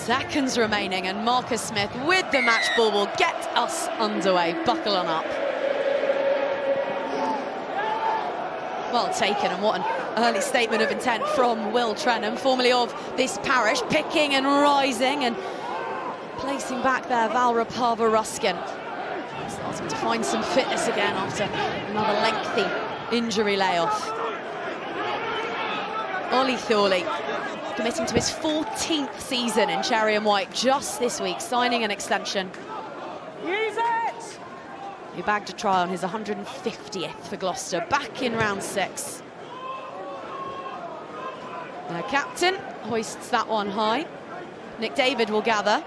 seconds remaining, and Marcus Smith with the match ball will get us underway. Buckle on up. Well taken, and what an early statement of intent from Will Trenham, formerly of this parish, picking and rising and placing back there Val Rapava-Ruskin. Starting to find some fitness again after another lengthy injury layoff. Ollie Thorley committing to his 14th season in Cherry and White just this week, signing an extension. Use it! He bagged a try on his 150th for Gloucester, back in round 6. Their captain hoists that one high. Nick David will gather.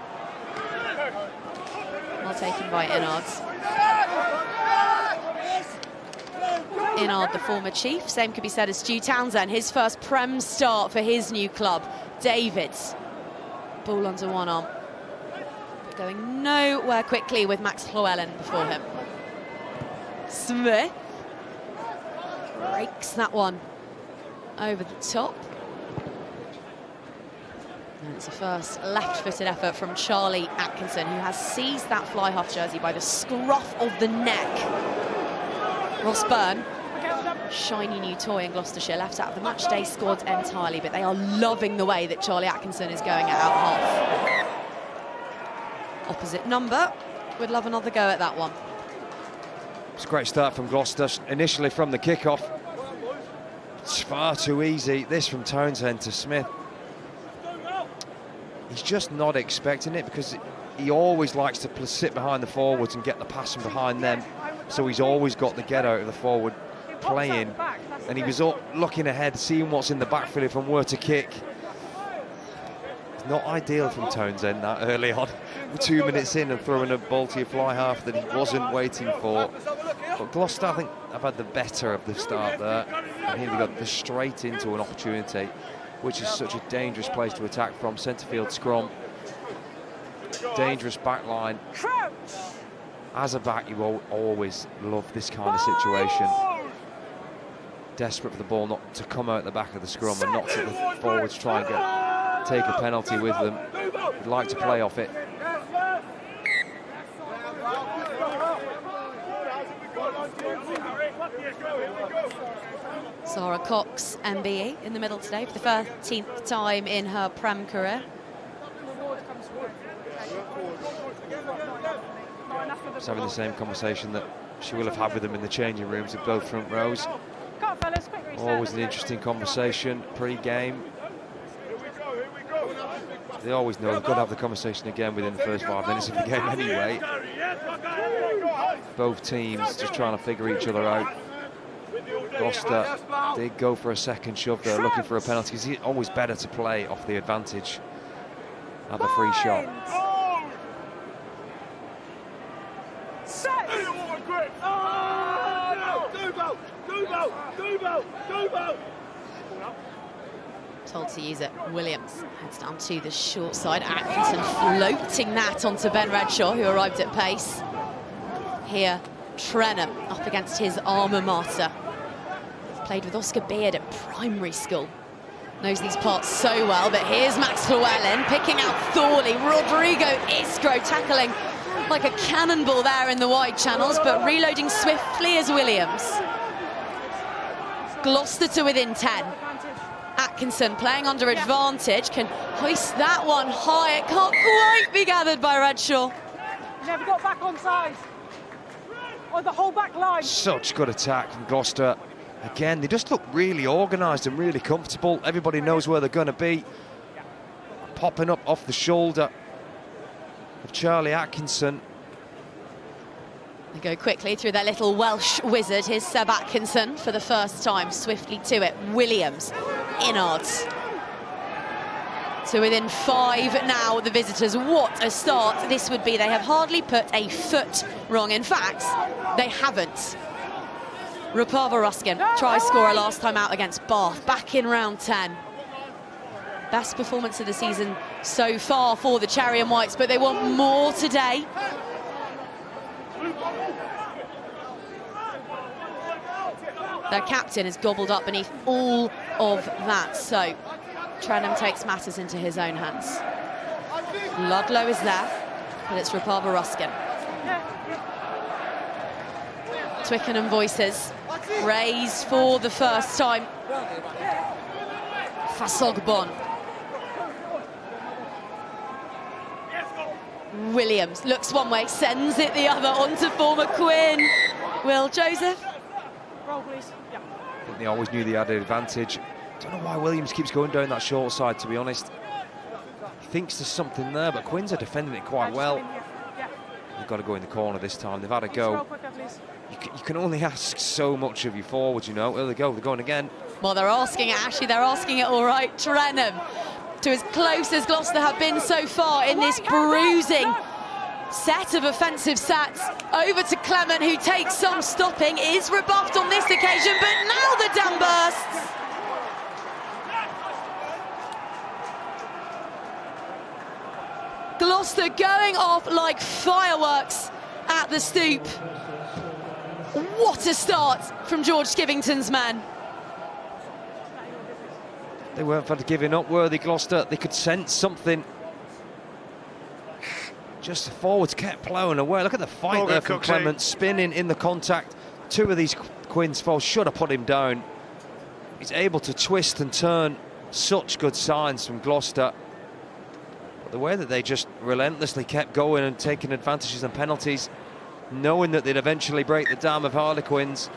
Well taken by Innards. Innard, the former chief. Same could be said as Stu Townsend, his first Prem start for his new club. Davids, ball under one arm. Going nowhere quickly with Max Llewellyn before him. Smith breaks that one over the top. And it's a first left-footed effort from Charlie Atkinson, who has seized that fly half jersey by the scruff of the neck. Ross Byrne, shiny new toy in Gloucestershire, left out of the match day squad entirely, but they are loving the way that Charlie Atkinson is going at out half. Opposite number would love another go at that one. It's a great start from Gloucester, initially from the kickoff. It's far too easy. This from Townsend to Smith. He's just not expecting it, because he always likes to sit behind the forwards and get the pass from behind them. So he's always got the get out of the forward playing. And he was looking ahead, seeing what's in the backfield if and where to kick. It's not ideal from Townsend that early on. 2 minutes in and throwing a ball to your fly half that he wasn't waiting for. But Gloucester, I think, have had the better of the start there. And here we got straight into an opportunity, which is such a dangerous place to attack from. Centre field scrum. Dangerous back line. As a back, you always love this kind of situation. Desperate for the ball not to come out the back of the scrum and not to the forwards try and take a penalty with them. We'd like to play off it. Sarah Cox, MBE, in the middle today for the 13th time in her Prem career. Just having the same conversation that she will have had with them in the changing rooms of both front rows. Always an interesting conversation pre-game. They always know they've got to have the conversation again within the first 5 minutes of the game anyway. Both teams just trying to figure each other out. Gloucester did go for a second shove. They're looking for a penalty, because it's always better to play off the advantage. Have a free shot. Told to use it. Williams heads down to the short side. Atkinson floating that onto Ben Redshaw, who arrived at pace. Here, Trenham up against his alma mater. Played with Oscar Beard at primary school. Knows these parts so well, but here's Max Llewellyn picking out Thorley. Rodrigo Iskro tackling like a cannonball there in the wide channels, but reloading swiftly as Williams. Gloucester to within 10. Atkinson playing under advantage, can hoist that one high. It can't quite be gathered by Redshaw. Never got back on side. Or the whole back line. Such good attack from Gloucester. Again, they just look really organised and really comfortable. Everybody knows where they're going to be. Popping up off the shoulder of Charlie Atkinson. They go quickly through their little Welsh wizard. Here's Seb Atkinson for the first time, swiftly to it. Williams, Innards. So within 5 now, the visitors. What a start this would be. They have hardly put a foot wrong. In fact, they haven't. Rapava-Ruskin, try scorer last time out against Bath, back in round 10. Best performance of the season so far for the Cherry and Whites, but they want more today. Their captain is gobbled up beneath all of that, so Trenham takes matters into his own hands. Ludlow is there, but it's Rapava Ruskin. Twickenham voices raised for the first time. Fasogbon. Williams looks one way, sends it the other onto former Quinn. Will Joseph? Roll, please. Yeah. I think they always knew they had an advantage. Don't know why Williams keeps going down that short side, to be honest. He thinks there's something there, but Quins are defending it quite well. They've got to go in the corner this time. They've had a go. You can only ask so much of your forwards, you know. There they go, they're going again. Well, they're asking it, actually, they're asking it all right. Trenham, to as close as Gloucester have been so far in this bruising set of offensive sets. Over to Clement, who takes some stopping, is rebuffed on this occasion, but now the dam bursts. Gloucester going off like fireworks at the stoop. What a start from George Skivington's men. They weren't for giving up, were they, Gloucester? They could sense something. Just the forwards kept ploughing away. Look at the fight there from Clement, spinning in the contact. Two of these Quins forwards should have put him down. He's able to twist and turn. Such good signs from Gloucester. But the way that they just relentlessly kept going and taking advantages and penalties, knowing that they'd eventually break the dam of Harlequins.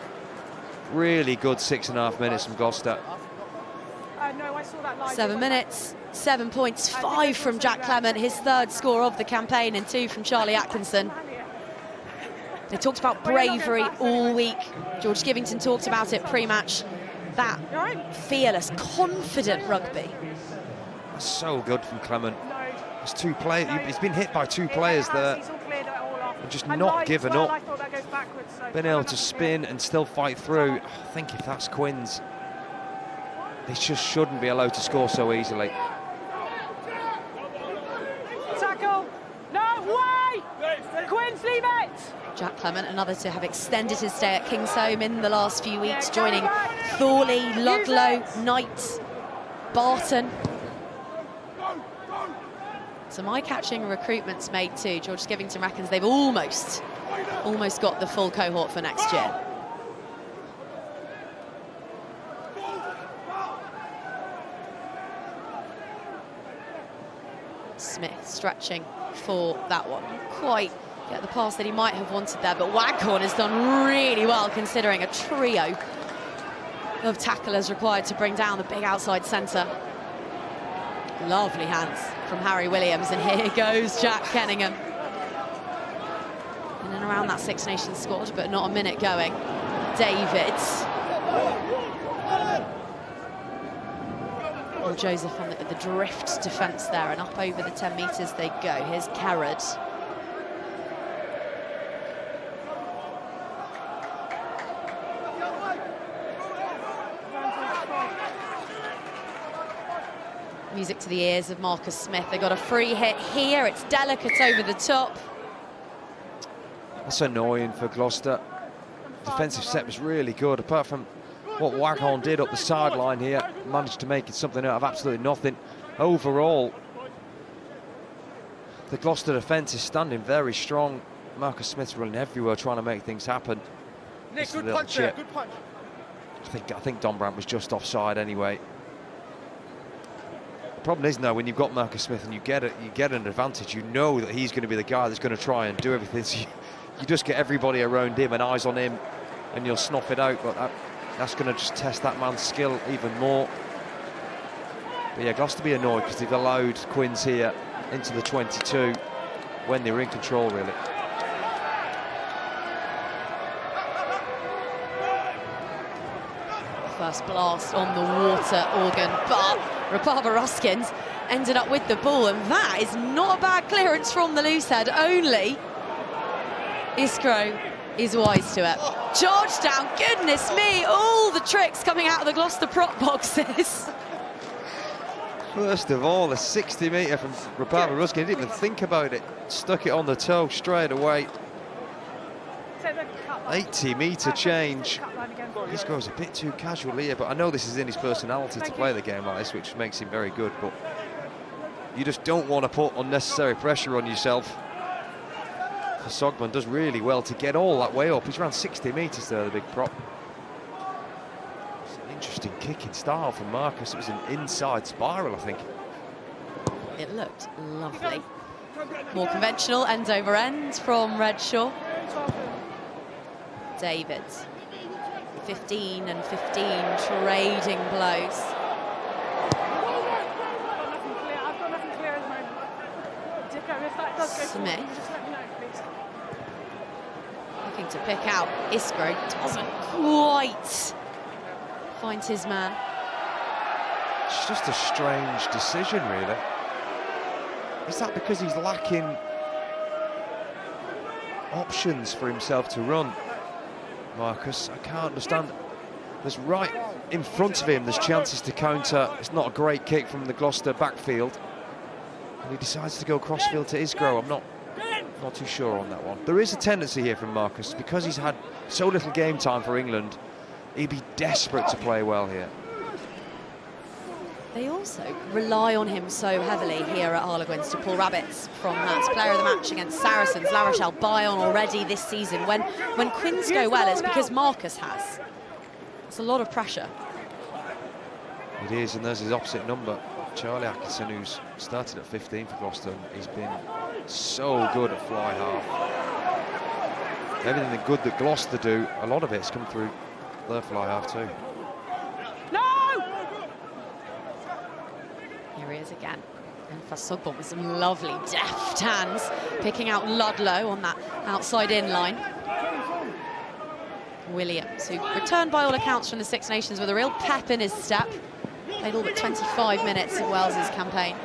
Really good 6.5 minutes from Gloucester. No, I saw that live. 7 minutes, 7 points, 5 from Jack Clement, his third score of the campaign, and 2 from Charlie Atkinson. They talked about bravery all week. George Skivington talked about it pre-match. That fearless, confident rugby. That's so good from Clement. It's two players. He's been hit by two players there. And just not giving up. Been able to spin and still fight through. I think if that's Quins, they just shouldn't be allowed to score so easily. Tackle! No way! Quins, leave it! Jack Clement, another to have extended his stay at Kingsholm in the last few weeks, joining Thorley, Ludlow, Knight, Barton. Some eye-catching recruitments made too. George Skivington reckons they've almost got the full cohort for next year. Smith stretching for that one. Quite get the pass that he might have wanted there, but Waghorn has done really well considering a trio of tacklers required to bring down the big outside centre. Lovely hands from Harry Williams, and here goes Jack Kenningham. In and around that Six Nations squad, but not a minute going. Davids. Well, Joseph on the drift defence there, and up over the 10 metres they go. Here's Carrad. Music to the ears of Marcus Smith. They got a free hit here. It's delicate over the top. That's annoying for Gloucester. Defensive set was really good, apart from what Waghorn did up the sideline here. Managed to make it something out of absolutely nothing. Overall, the Gloucester defence is standing very strong. Marcus Smith's running everywhere trying to make things happen. Nick, good punch there, good punch. I think Don Brandt was just offside anyway. The problem is now when you've got Marcus Smith and you get an advantage, you know that he's going to be the guy that's going to try and do everything. So you just get everybody around him and eyes on him, and you'll snuff it out. But that's going to just test that man's skill even more. But yeah, Gloucester be annoyed because they've allowed Quins here into the 22 when they were in control, really. First blast on the water organ, but Rapava Ruskins ended up with the ball, and that is not a bad clearance from the loose head. Only Iskro is wise to it. Charge down, goodness me, all the tricks coming out of the Gloucester prop boxes. First of all, a 60-metre from Rapava Ruskin. Didn't even think about it. Stuck it on the toe straight away. 80-metre change. This goes a bit too casual here, but I know this is in his personality to play the game like this, which makes him very good. But you just don't want to put unnecessary pressure on yourself. Sogman does really well to get all that way up. He's around 60 metres there, the big prop. It's an interesting kicking style from Marcus. It was an inside spiral, I think. It looked lovely. More conventional, end over end from Redshaw. David, 15 and 15, trading blows. I've got nothing clear at the moment. Dicko, if that does go Smith. forward, just let me know, please. Looking to pick out Iskro, doesn't quite find his man. It's just a strange decision, really. Is that because he's lacking options for himself to run, Marcus? I can't understand. There's right in front of him, there's chances to counter. It's not a great kick from the Gloucester backfield. And he decides to go crossfield to Iskro. I'm not too sure on that one. There is a tendency here from Marcus, because he's had so little game time for England, he'd be desperate to play well here. They also rely on him so heavily here at Harlequins to pull rabbits from that. Player of the match against Saracens, La Rochelle Bayonne already this season. When Quins go well, it's because Marcus has. It's a lot of pressure. It is, and there's his opposite number, Charlie Atkinson, who's started at 15 for Gloucester. He's been so good at fly half. Everything good that Gloucester do, a lot of it's come through their fly half too. Here he is again. And Fasogbon with some lovely deft hands, picking out Ludlow on that outside in line. Williams, who returned by all accounts from the Six Nations with a real pep in his step. Played all but 25 minutes of Wales's campaign.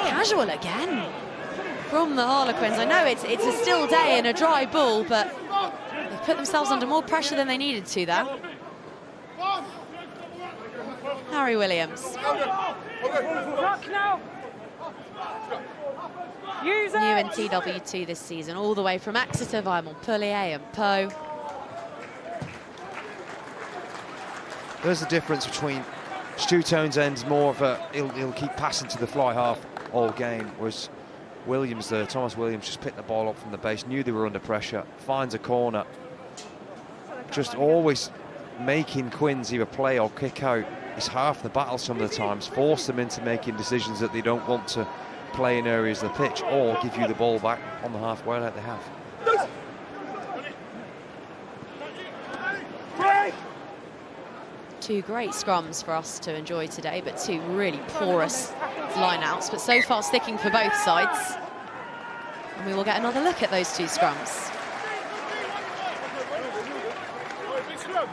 Casual again from the Harlequins. I know it's a still day and a dry ball, but they've put themselves under more pressure than they needed to there. Harry Williams. New in TW2 this season, all the way from Exeter via Montpellier and Pau. There's the difference between Stu Townsend's more of a, he'll keep passing to the fly half all game, whereas Williams there, Thomas Williams, just picked the ball up from the base, knew they were under pressure, finds a corner, just always making Quins either play or kick out is half the battle some of the times, force them into making decisions that they don't want to play in areas of the pitch, or give you the ball back on the halfway like they have. Two great scrums for us to enjoy today, but two really porous line-outs, but so far sticking for both sides. And we will get another look at those two scrums.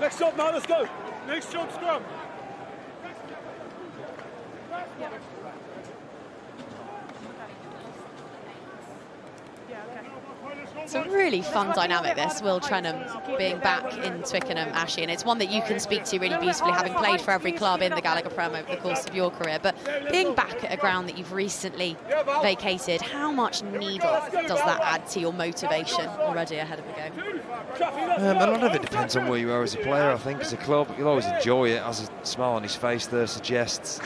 Next job now, let's go. Next job, scrum. It's a really fun dynamic, this, Will Trenham being back in Twickenham, Ashley, and it's one that you can speak to really beautifully, having played for every club in the Gallagher PREM over the course of your career. But being back at a ground that you've recently vacated, how much needle does that add to your motivation already ahead of the game? A lot of it depends on where you are as a player, I think. As a club, you'll always enjoy it, as a smile on his face there suggests.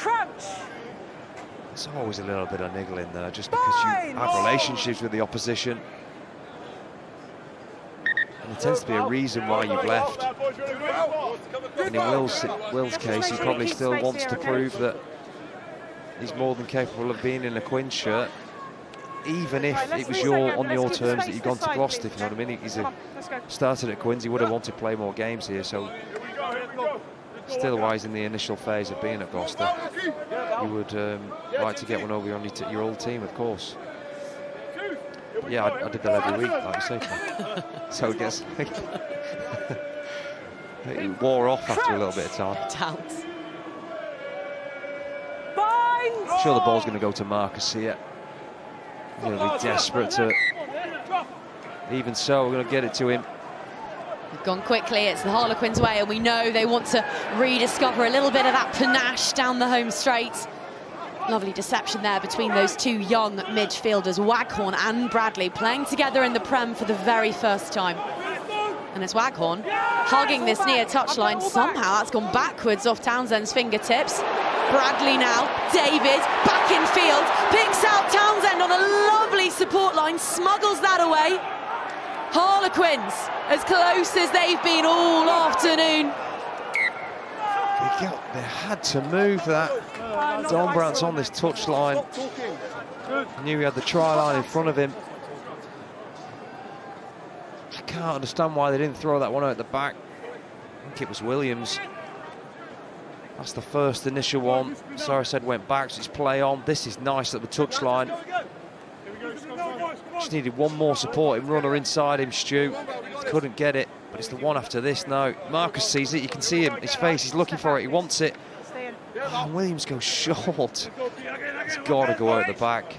There's always a little bit of niggle in there, just because you have relationships with the opposition. And there tends to be a reason why you've left. And in Will's case, he probably still wants to prove that he's more than capable of being in a Quins shirt, even if it was on your terms that you'd gone to Gloucester, if you know what I mean. He's started at Quins, he would have wanted to play more games here, so still wise in the initial phase of being at Gloucester. You would like to get one over your old team, of course. But yeah, I did that every week, like you say. So I guess it wore off after a little bit of time. I'm sure the ball's going to go to Marcus here. He's going to be desperate to. Even so, we're going to get it to him. We've gone quickly, it's the Harlequins' way, and we know they want to rediscover a little bit of that panache down the home straight. Lovely deception there between those two young midfielders, Waghorn and Bradley, playing together in the Prem for the very first time. And it's Waghorn hugging this near touchline. Somehow that's gone backwards off Townsend's fingertips. Bradley now, David, back in field, picks out Townsend on a lovely support line, smuggles that away. Harlequins, as close as they've been all afternoon. They had to move that. Dombrandt's on this touchline. Knew he had the try line in front of him. I can't understand why they didn't throw that one out at the back. I think it was Williams. That's the first initial one. Somerset went back, so it's play on. This is nice at the touchline. Just needed one more supporting runner inside him, Stu. Couldn't get it, but it's the one after this now. Marcus sees it, you can see him, his face, he's looking for it, he wants it. Oh, Williams goes short. It's got to go out the back.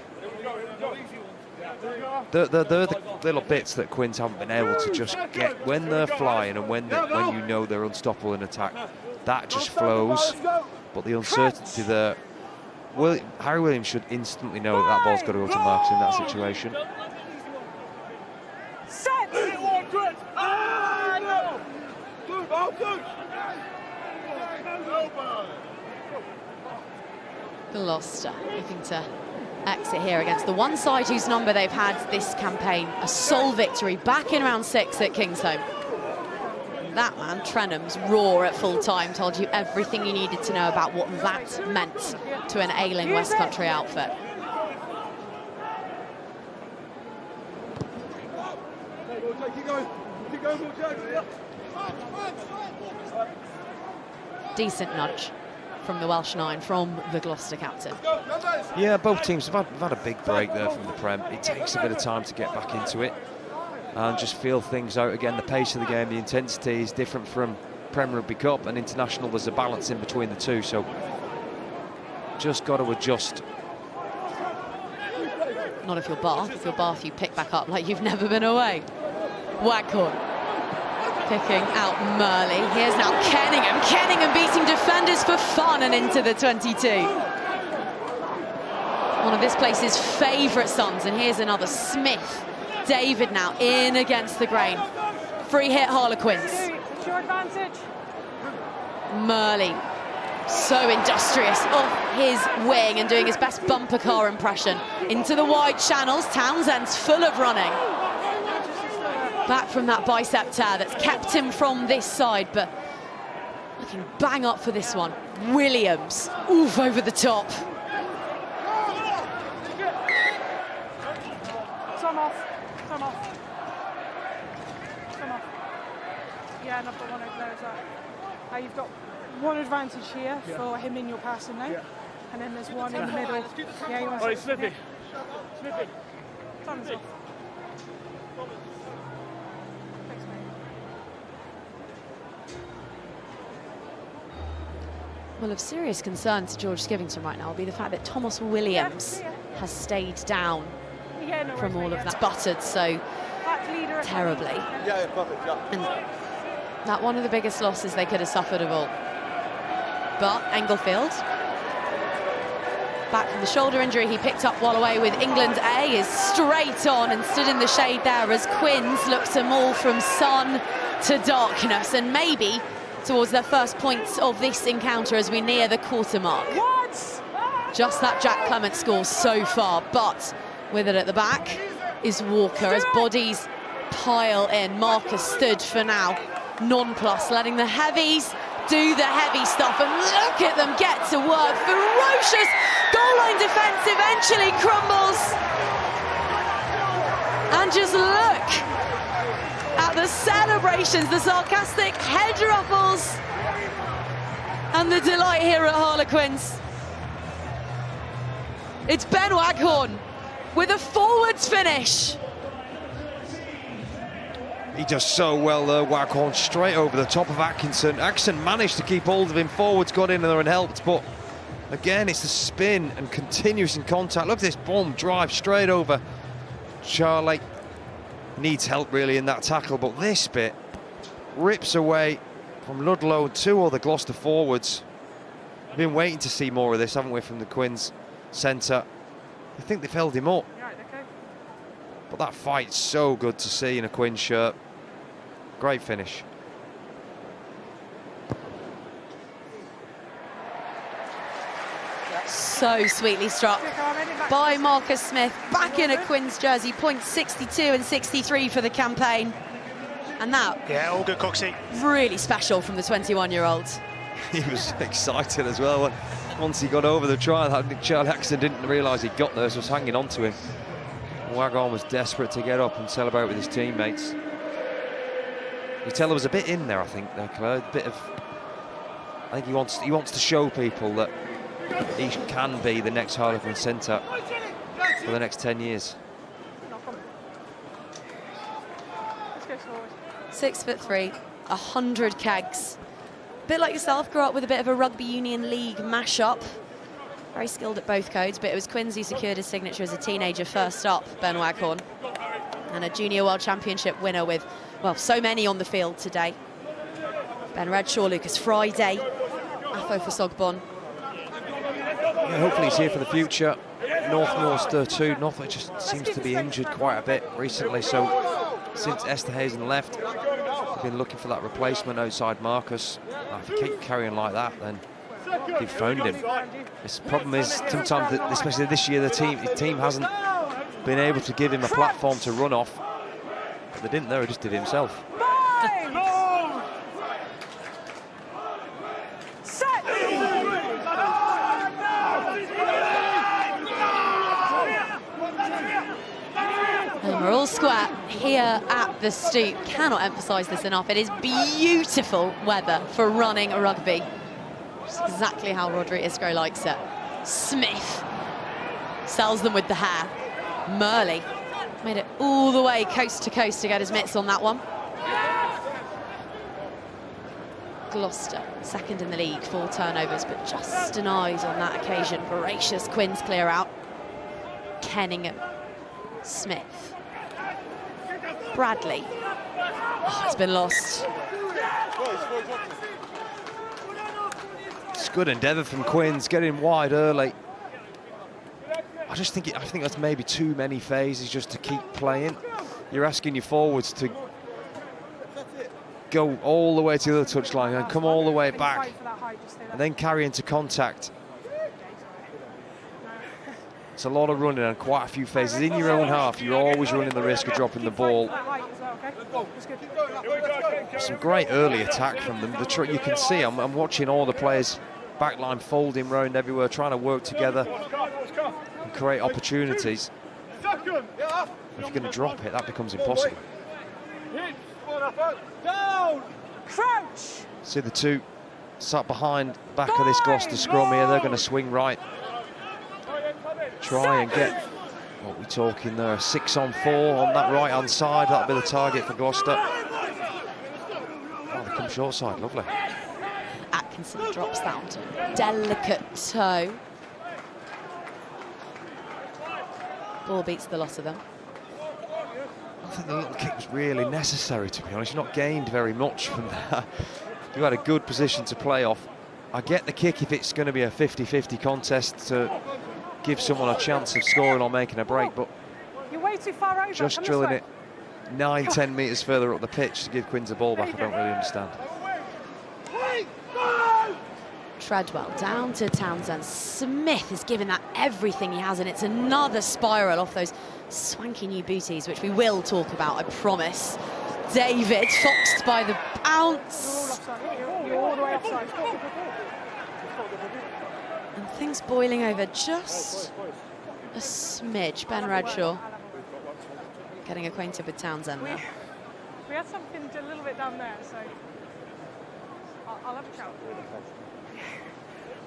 They're the little bits that Quins haven't been able to just get when they're flying and when you know they're unstoppable in attack. That just flows, but the uncertainty there. Harry Williams should instantly know that ball's got to go to Marcus in that situation. Gloucester looking to exit here against the one side whose number they've had this campaign. A sole victory back in round 6 at Kingsholm. That man, Trenham's roar at full time told you everything you needed to know about what that meant to an ailing West Country outfit. Decent nudge from the Welsh 9, from the Gloucester captain. Yeah, both teams have had a big break there from the Prem. It takes a bit of time to get back into it and just feel things out again. The pace of the game, the intensity is different from Prem Rugby Cup and International. There's a balance in between the two, so just got to adjust. Not if you're Bath. If you're Bath, you pick back up like you've never been away. Waghorn picking out Murley. Here's now Kenningham. Kenningham beating defenders for fun and into the 22. One of this place's favourite sons, and here's another Smith. David now in against the grain. Free hit Harlequins. It's your advantage. Murley, so industrious off his wing and doing his best bumper car impression. Into the wide channels, Townsend's full of running. Back from that bicep tear that's kept him from this side, but looking bang up for this one. Williams, oof, over the top. Some off. Some off. Some off. Yeah, and I've got one over there as well. You've got one advantage here for him in your passing lane, and then there's one in the middle. Yeah, you want to Slippy. Slippy. Time's off. Thanks, mate. Well, of serious concern to George Skivington right now will be the fact that Thomas Williams has stayed down from all of that, buttered so terribly. And that one of the biggest losses they could have suffered of all. But Englefield, back from the shoulder injury he picked up while away with England A, is straight on and stood in the shade there as Quins look to maul from sun to darkness, and maybe towards their first points of this encounter as we near the quarter mark. Just that Jack Clement score so far, but with it at the back is Walker as bodies pile in. Marcus stood for now nonplussed, letting the heavies do the heavy stuff, and look at them get to work. Ferocious goal line defence eventually crumbles. And just look at the celebrations, the sarcastic head ruffles, and the delight here at Harlequins. It's Ben Waghorn with a forwards finish. He does so well there, Waghorn, straight over the top of Atkinson. Atkinson managed to keep hold of him, forwards got in there and helped, but again, it's the spin and continuous in contact. Look at this, boom, drive straight over. Charlie needs help really in that tackle, but this bit rips away from Ludlow and two other Gloucester forwards. We've been waiting to see more of this, haven't we, from the Quins centre. I think they've held him up. But that fight's so good to see in a Quins shirt. Great finish. So sweetly struck by Marcus Smith, back in a Quins jersey, points 62 and 63 for the campaign. And that, yeah, all good, Coxie. Really special from the 21-year-old. He was excited as well. Once he got over the try, Charlie Axton didn't realise he'd got there, so was hanging on to him. Waghorn was desperate to get up and celebrate with his teammates. You tell there was a bit in there, I think, there, Claire. A bit of, I think he wants to show people that he can be the next Harlequin centre for the next 10 years. 6'3", 100 kegs. A bit like yourself, grew up with a bit of a rugby union league mash-up. Very skilled at both codes, but it was Quins who secured his signature as a teenager first up, Ben Waghorn. And a junior world championship winner with, well, so many on the field today. Ben Redshaw, Lucas Friday, Afo for Sogbon. Yeah, hopefully he's here for the future. Northminster too. Northwood just seems to be injured quite a bit recently, so since Esther Hazen left, they've been looking for that replacement outside Marcus. If he keeps carrying like that, then they've found him. The problem is sometimes, especially this year, the team hasn't been able to give him a platform to run off. But they didn't there, he just did it himself. And we're all square here at the Stoop. Cannot emphasise this enough. It is beautiful weather for running a rugby. Just exactly how Rodri Isgro likes it. Smith sells them with the hair. Murley made it all the way coast to coast to get his mitts on that one. Gloucester, second in the league, 4 turnovers, but just denied on that occasion. Voracious Quins clear out. Kenningham, Smith, Bradley. Oh, it's been lost. It's good endeavour from Quins, getting wide early. I think that's maybe too many phases just to keep playing. You're asking your forwards to go all the way to the other touchline and come all the way back and then carry into contact. It's a lot of running and quite a few phases. In your own half, you're always running the risk of dropping the ball. Some great early attack from them. You can see, I'm watching all the players backline folding round everywhere, trying to work together and create opportunities. If you're going to drop it, that becomes impossible. Crouch! See the two sat behind the back of this Gloucester scrum here. They're going to swing right. Try and get, what are we talking there, 6-on-4 on that right-hand side. That'll be the target for Gloucester. Oh, they come short side, lovely. Atkinson drops down to delicate toe. Ball beats the lot of them. I think the little kick was really necessary, to be honest. You've not gained very much from that. You had a good position to play off. I get the kick if it's going to be a 50-50 contest to give someone a chance of scoring or making a break, but you're way too far over. Just drilling it 9-10 metres further up the pitch to give Quins the ball back, I don't really understand. Treadwell down to Townsend. Smith is giving that everything he has, and it's another spiral off those swanky new booties, which we will talk about, I promise. David, foxed by the bounce. You're all the way offside. And things boiling over just a smidge. Ben Redshaw getting acquainted with Townsend now. We had something a little bit down there, so I'll have a chat.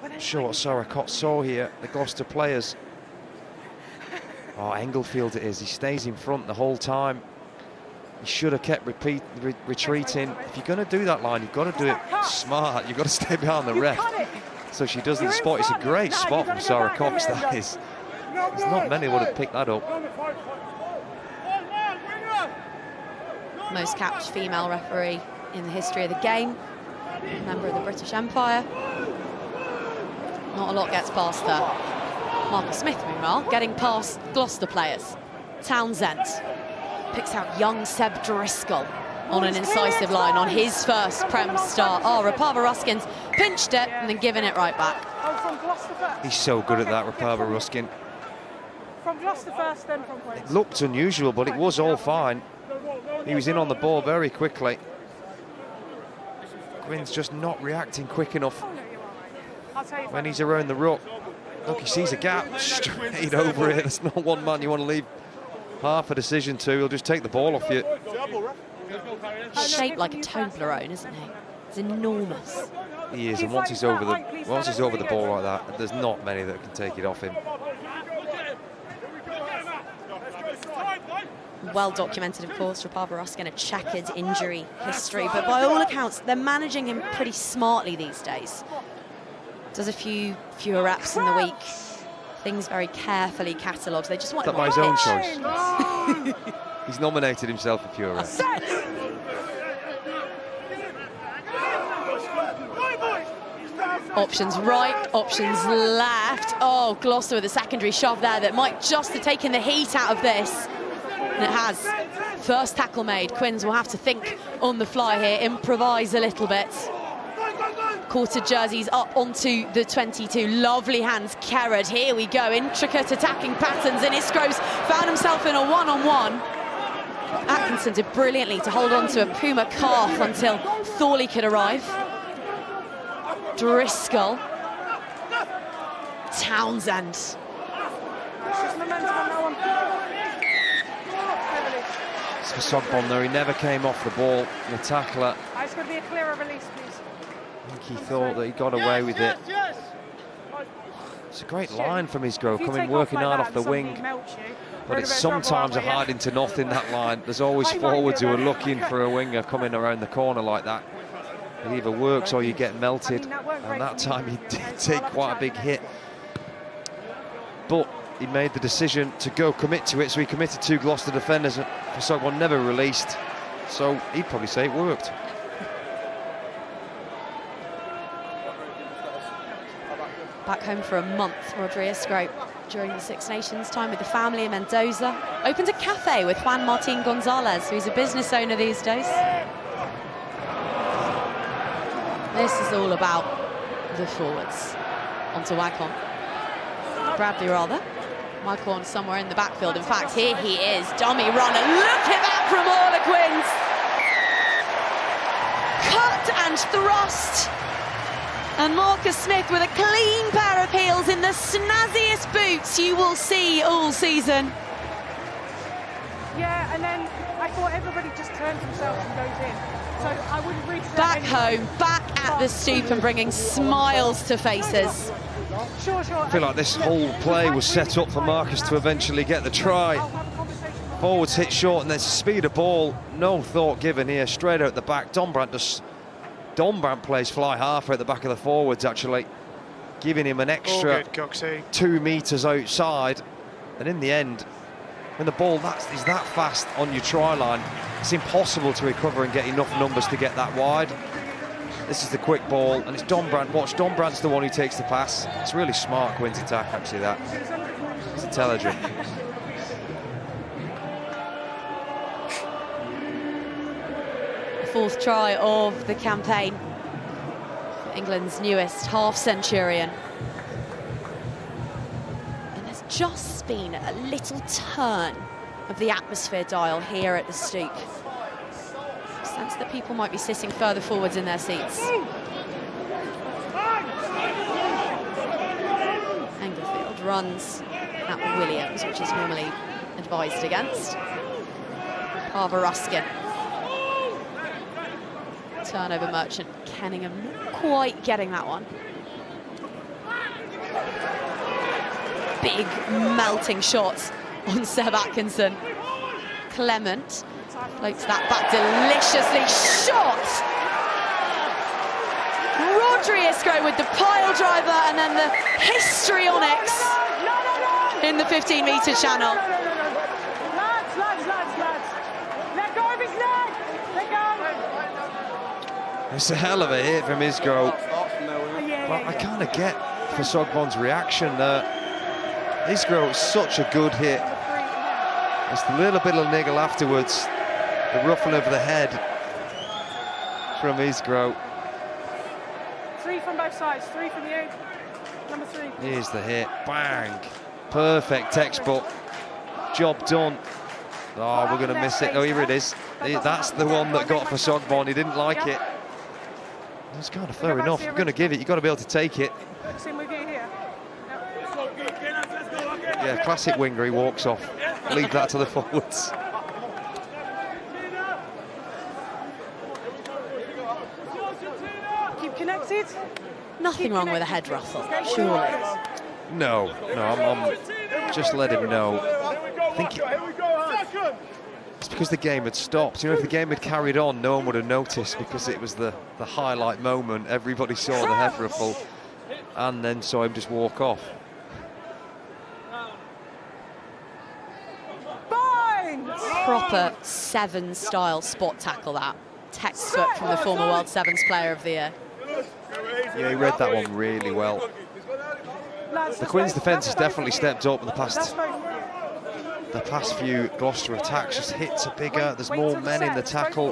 Not sure what Sarah Cott saw here, the Gloucester players. Oh, Englefield it is. He stays in front the whole time. He should have kept retreating. If you're going to do that line, you've got to do it smart. You've got to stay behind the ref. So she doesn't spot. It's a great spot from Sarah Cox, that is. There's not many would have picked that up. Most capped female referee in the history of the game. Member of the British Empire. Not a lot gets past her. Marcus Smith, meanwhile, getting past Gloucester players. Townsend picks out young Seb Driscoll. on an incisive line on his first Prem start. Oh, Rapava Ruskin's pinched it and then given it right back. Oh, from Gloucester first. He's so good at that, Rapava Ruskin. From Gloucester first, then from Queens. It looked unusual, but it was all fine. He was in on the ball very quickly. Quinn's just not reacting quick enough when he's around the ruck. Look, he sees a gap straight over it. There's not one man you want to leave half a decision to. He'll just take the ball off you. Shaped like a Toblerone, isn't he? It's enormous. He is, and once he's over the ball like that, there's not many that can take it off him. Well documented, of course, Rapava Ruskin, a checkered injury history, but by all accounts, they're managing him pretty smartly these days. Does a fewer reps in the week, things very carefully catalogued. They just want him by on his the own pitch. choice. He's nominated himself for fewer reps. Options right, options left. Oh, Gloucester with a secondary shove there that might just have taken the heat out of this. And it has. First tackle made. Quins will have to think on the fly here, improvise a little bit. Quartered jerseys up onto the 22. Lovely hands, Kerrod. Here we go. Intricate attacking patterns, and Iskro's found himself in a one-on-one. Atkinson did brilliantly to hold on to a Puma calf until Thorley could arrive. Driscoll. Townsend. It's for Sogbon though, he never came off the ball, the tackler. It's going to be a clearer release, please. I think he thought that he got away with it. It's a great line from Isgro, coming working hard off the wing. But it's sometimes a hiding to nothing, that line. There's always forwards who are looking for a winger coming around the corner like that. It either works or you get melted, and that time he did take quite a big hit. But he made the decision to go commit to it, so he committed to Gloucester defenders, and Sogbon never released, so he'd probably say it worked. Back home for a month, Rodri Iskro, during the Six Nations time with the family in Mendoza. Opened a cafe with Juan Martin Gonzalez, who's a business owner these days. This is all about the forwards. Onto Waghorn. Bradley, rather. Waghorn somewhere in the backfield. In fact, here he is. Dummy runner. Look at that from Harlequins. Cut and thrust. And Marcus Smith with a clean pair of heels in the snazziest boots you will see all season. Yeah, and then I thought everybody just turns himself and goes in. So I wouldn't reach back home, back at the stoop and bringing smiles to faces. Sure. I feel like this whole play was set up for Marcus to eventually get the try. Forwards hit short and then speed of ball, no thought given here, straight out the back. Dombrandt plays fly halfer at the back of the forwards, actually, giving him an extra 2 meters outside. And in the end, when the ball is that fast on your try line, it's impossible to recover and get enough numbers to get that wide. This is the quick ball, and it's Dombrandt. Watch, Dombrandt's the one who takes the pass. It's really smart, Quinn's attack, actually, that. It's intelligent. Fourth try of the campaign. England's newest half-centurion. And there's just been a little turn of the atmosphere dial here at the Stoop. Sense that people might be sitting further forwards in their seats. Englefield runs at Williams, which is normally advised against. Rapava Ruskin. Turnover Merchant. Kenningham not quite getting that one. Big melting shots on Seb Atkinson. Clement floats that back deliciously. Shot! Rodri Iskro with the pile driver and then the histrionics in the 15-metre channel. Let go of his leg! Let go! It's a hell of a hit from Isgro. But I kind of get for Sogbon's reaction there. Isgro is such a good hit. It's the little bit of niggle afterwards, the ruffle over the head. from Isgro. 3 from both sides, 3 from you. Number 3. Here's the hit, bang. Perfect textbook. Job done. Oh, we're going to miss it. Oh, here it is. That's the one that got for Sogbon. He didn't like it. That's kind of fair enough. If you're going to give it, you've got to be able to take it. Same with you here. Yeah, classic winger, he walks off. Leave that to the forwards. Keep connected. Nothing wrong with a head ruffle, surely. No, I'm just let him know. I think it's because the game had stopped. You know, if the game had carried on, no one would have noticed, because it was the highlight moment. Everybody saw the head ruffle and then saw him just walk off. Proper Sevens style spot tackle, that. Textbook from the former World Sevens Player of the Year. Yeah, he read that one really well. The Queen's defence has definitely stepped up in the past few Gloucester attacks. Just hits are bigger, there's more men in the tackle.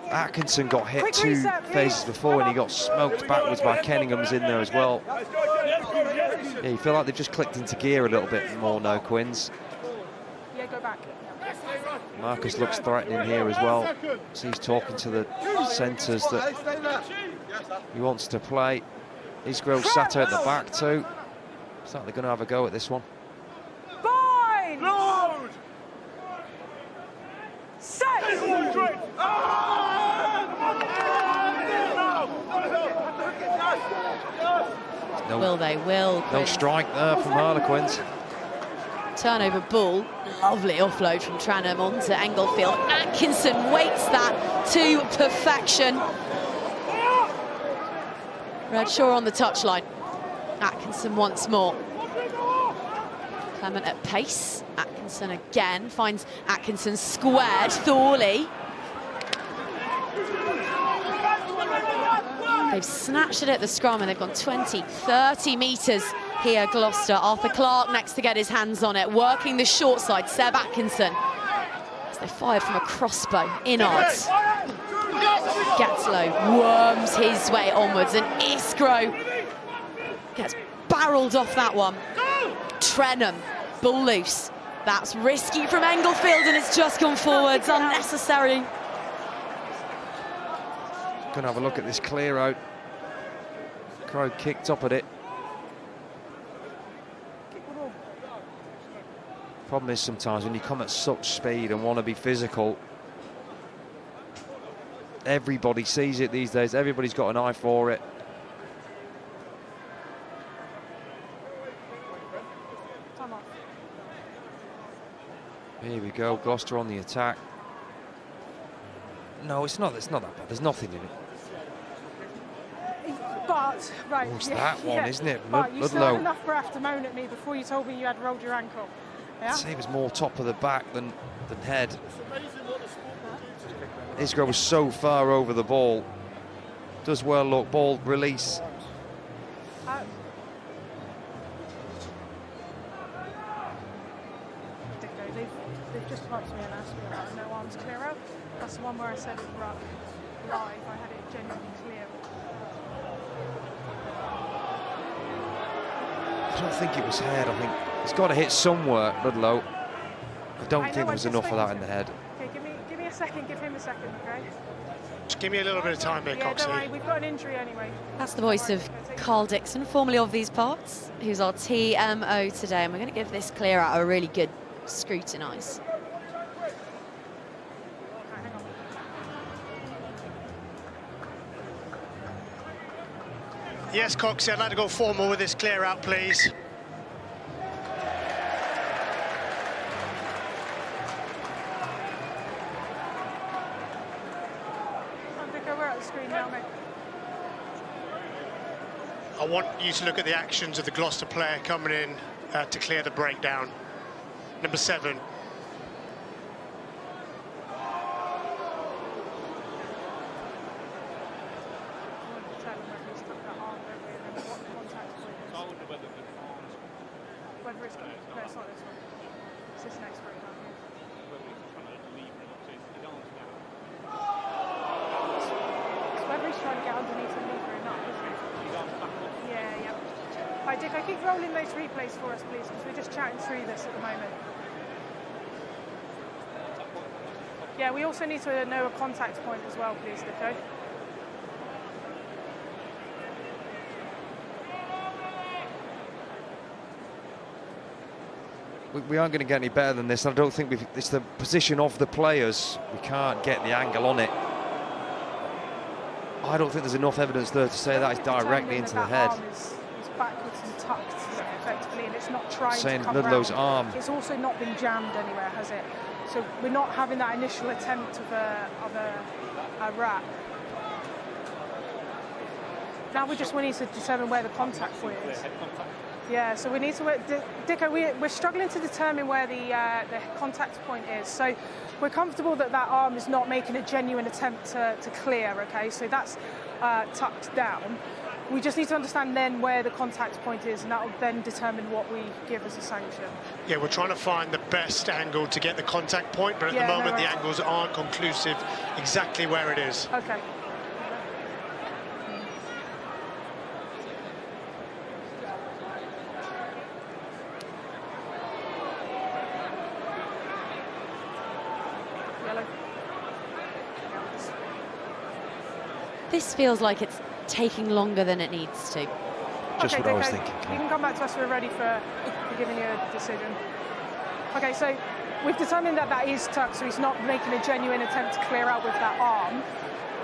Atkinson got hit 2 phases before and he got smoked backwards by Kenningham's in there as well. Yeah, you feel like they've just clicked into gear a little bit more now, Quins. Yeah, go back. Marcus looks threatening here as well. So he's talking to the centres that he wants to play. Isgrove sat at the back too. Looks like they're going to have a go at this one. Fine! Load! Set! No, Will they? Will. no strike there from Harlequins. Turnover ball, lovely offload from Tranham onto Englefield. Atkinson waits that to perfection. Redshaw on the touchline. Atkinson once more. Clement at pace. Atkinson again finds Atkinson squared. Thorley. They've snatched it at the scrum and they've gone 20, 30 metres here, Gloucester. Arthur Clark next to get his hands on it, working the short side. Seb Atkinson, as they fired from a crossbow, Inards. Gatslow worms his way onwards and Isgro gets barreled off that one. Trenham, ball loose. That's risky from Englefield and it's just gone forwards, unnecessary. Gonna have a look at this clear out. Crow kicked up at it. Problem is sometimes when you come at such speed and want to be physical, everybody sees it these days. Everybody's got an eye for it. Here we go, Gloucester on the attack. No, it's not that bad. There's nothing in it. But, right, it's that one, isn't it? But you still Ludlow. had enough breath to moan at me before you told me you had rolled your ankle. Yeah? I'd say it was more top of the back than head. Isgro was so far over the ball. Does well look, ball release. They've just typed to me and asked me about a no arms clear out. That's the one where I said it live. I had it genuinely clear. I don't think it was head. I think it's got to hit somewhere, Ludlow. I don't think there was enough of that in the head. Okay, give me a second. Give him a second, okay? Just give me a little bit of time here, Coxie. Don't worry, we've got an injury anyway. That's the voice of Carl Dixon, formerly of these parts, who's our TMO today, and we're going to give this clear out a really good scrutinise. Yes, Coxie, I'd like to go formal with this clear out, please. I want you to look at the actions of the Gloucester player coming in to clear the breakdown. Number 7. Right, Dick, I keep rolling those replays for us, please, because we're just chatting through this at the moment. Yeah, we also need to know a contact point as well, please, Dicko. We aren't going to get any better than this. I don't think it's the position of the players. We can't get the angle on it. I don't think there's enough evidence there to say that it's directly into the head. Arm is backwards and tucked effectively, and it's not trying Saying to come Ludlow's round. arm. It's also not been jammed anywhere, has it? So we're not having that initial attempt of a wrap. Now we just need to determine where the contact point is. Yeah, so we need to work. Dicko, we're struggling to determine where the contact point is. So we're comfortable that that arm is not making a genuine attempt to clear, okay? So that's tucked down. We just need to understand then where the contact point is, and that will then determine what we give as a sanction. Yeah, we're trying to find the best angle to get the contact point, but at the moment the angles aren't conclusive exactly where it is. Okay. This feels like it's taking longer than it needs to. Just okay, what I was okay. thinking. You can come back to us when we're ready for giving you a decision. Okay, so we've determined that that is tucked, so he's not making a genuine attempt to clear out with that arm.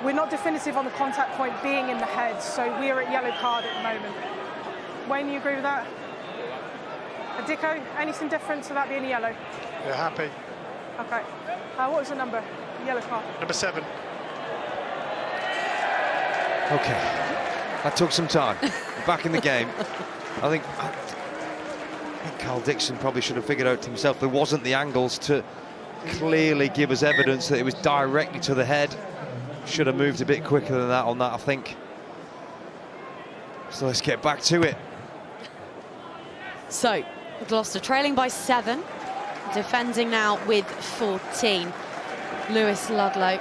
We're not definitive on the contact point being in the head, so we're at yellow card at the moment. Wayne, you agree with that? Dicko, anything different to that being a yellow? You're happy? Okay. What was the number? Yellow card. Number 7. Okay, that took some time. Back in the game. I think Carl Dixon probably should have figured out to himself there wasn't the angles to clearly give us evidence that it was directly to the head. Should have moved a bit quicker than that on that, I think. So let's get back to it. So, Gloucester trailing by 7, defending now with 14. Lewis Ludlow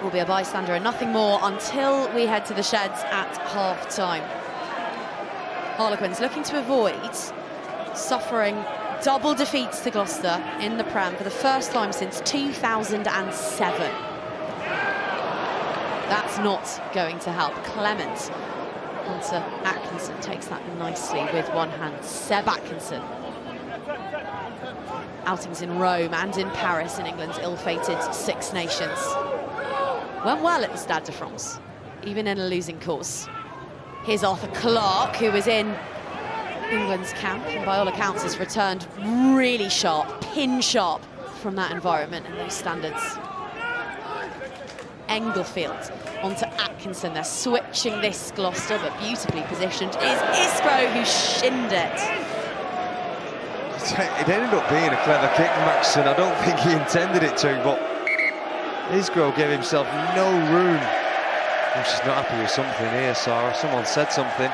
will be a bystander and nothing more until we head to the sheds at half-time. Harlequins looking to avoid suffering double defeats to Gloucester in the Prem for the first time since 2007. That's not going to help. Clement onto Atkinson, takes that nicely with one hand. Seb Atkinson. Outings in Rome and in Paris in England's ill-fated Six Nations. Went well at the Stade de France, even in a losing cause. Here's Arthur Clarke, who was in England's camp, and by all accounts has returned really sharp, pin sharp from that environment and those standards. Englefield onto Atkinson. They're switching this Gloucester, but beautifully positioned is Iskro, who shinned it. It ended up being a clever kick, Maxson. I don't think he intended it to, but Iskro gave himself no room. Oh, she's not happy with something here, Sarah. Someone said something.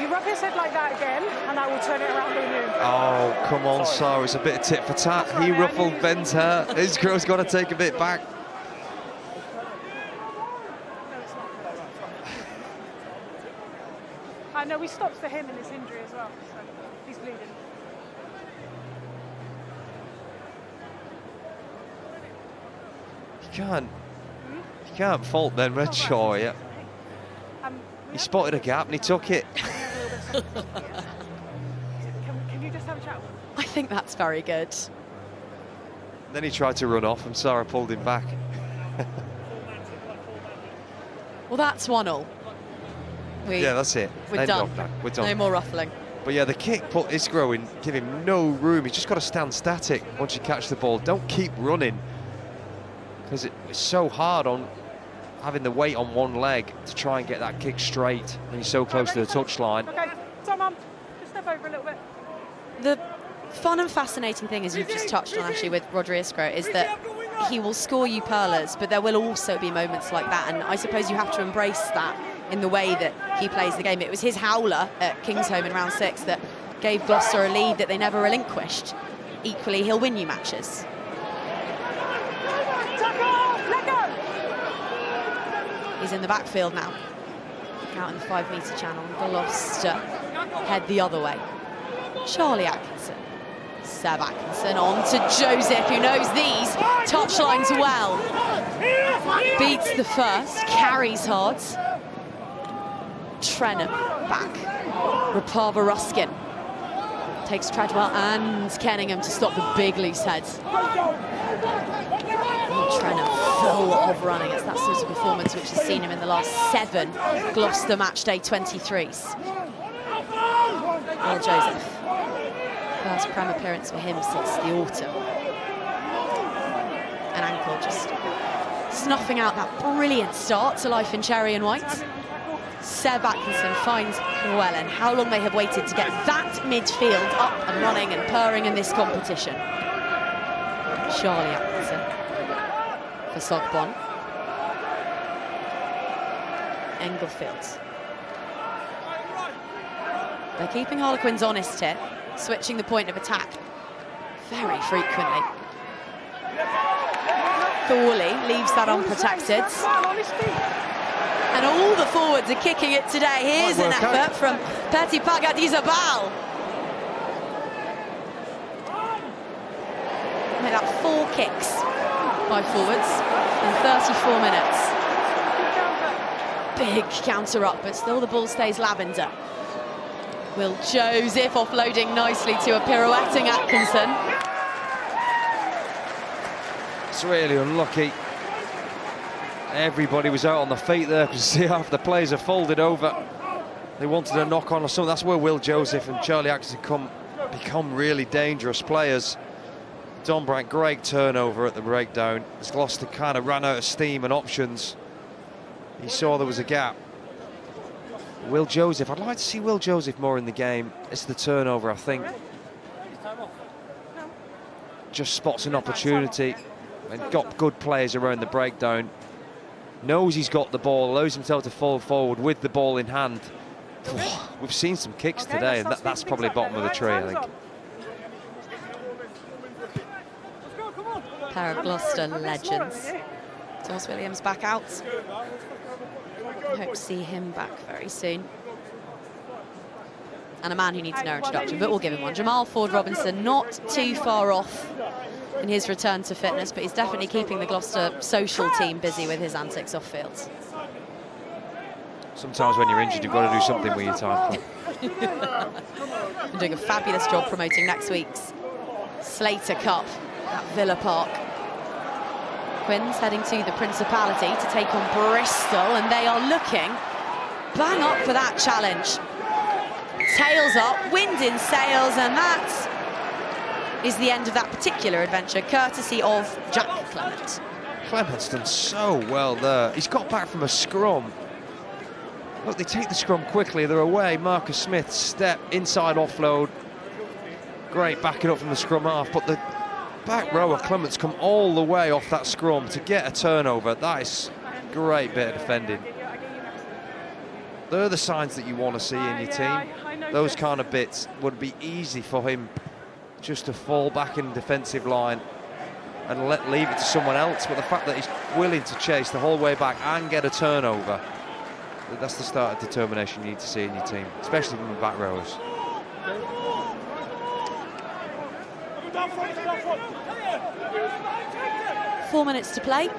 You rub his head like that again, and I will turn it around on you. Oh, come on, Sarah. It's a bit of tit for tat. He ruffled Ben's hair. Iskro's got to take a bit back. I know we stopped for him in his injury as well, so he's bleeding. You can't fault Ben Redshaw, yeah. He spotted a gap and he took it. Can you just have a chat? I think that's very good. Then he tried to run off and Sarah pulled him back. Well, that's 1-1. Yeah, that's it. We're done. We're done. No more ruffling. But yeah, the kick put Iskro in, give him no room. He's just got to stand static once you catch the ball. Don't keep running, because it's so hard on having the weight on one leg to try and get that kick straight when you're so close to the touchline. Okay, Tom, just step over a little bit. The fun and fascinating thing, as you've just touched on actually with Roger Iskro, is that he will score you pearlers, but there will also be moments like that, and I suppose you have to embrace that in the way that he plays the game. It was his howler at Kingsholm in round 6 that gave Gloucester a lead that they never relinquished. Equally, he'll win you matches. He's in the backfield now. Out in the 5-metre channel, Gloucester head the other way. Charlie Atkinson. Seb Atkinson on to Joseph, who knows these touchlines well. Beats the first, carries hard. Trenham back. Rapava Ruskin takes Treadwell and Kenningham to stop the big loose heads. Trenham full of running. It's that sort of performance which has seen him in the last 7 Gloucester Matchday 23s. Will Joseph. First Prem appearance for him since the autumn. An ankle just snuffing out that brilliant start to life in cherry and white. Seb Atkinson finds Llewellyn. How long they have waited to get that midfield up and running and purring in this competition. Charlie Atkinson for Sogbon. Englefield. They're keeping Harlequins honest here, switching the point of attack very frequently. Thorley leaves that unprotected. And all the forwards are kicking it today. Here's an effort from Petit Pagadizabal. Made up 4 kicks by forwards in 34 minutes. Big counter up, but still the ball stays lavender. Will Joseph offloading nicely to a pirouetting Atkinson. It's really unlucky. Everybody was out on the feet there because see half the players are folded over. They wanted a knock on or something. That's where Will Joseph and Charlie Atkinson become really dangerous players. Don Brandt, great turnover at the breakdown. As Gloucester kind of ran out of steam and options, he saw there was a gap. Will Joseph, I'd like to see Will Joseph more in the game. It's the turnover, I think. Just spots an opportunity and got good players around the breakdown. Knows he's got the ball, allows himself to fall forward with the ball in hand. We've seen some kicks today, and that's probably bottom of the tree, I think. Pair of Gloucester legends. Thomas Williams back out. I hope to see him back very soon. And a man who needs no introduction, but we'll give him one. Jamal Ford-Robinson, not too far off in his return to fitness, but he's definitely keeping the Gloucester social team busy with his antics off field. Sometimes when you're injured, you've got to do something with your time. And doing a fabulous job promoting next week's Slater Cup at Villa Park. Quins heading to the Principality to take on Bristol, and they are looking bang up for that challenge. Tails up, wind in sails, and that is the end of that particular adventure, courtesy of Jack Clement. Clement's done so well there. He's got back from a scrum. Look, they take the scrum quickly, they're away. Marcus Smith, step, inside offload. Great backing up from the scrum half, but the back rower Clement's come all the way off that scrum to get a turnover. That is a great bit of defending. They're the signs that you want to see in your team. Those kind of bits would be easy for him just to fall back in the defensive line and leave it to someone else. But the fact that he's willing to chase the whole way back and get a turnover, that's the start of determination you need to see in your team, especially from the back rowers. Four minutes to play.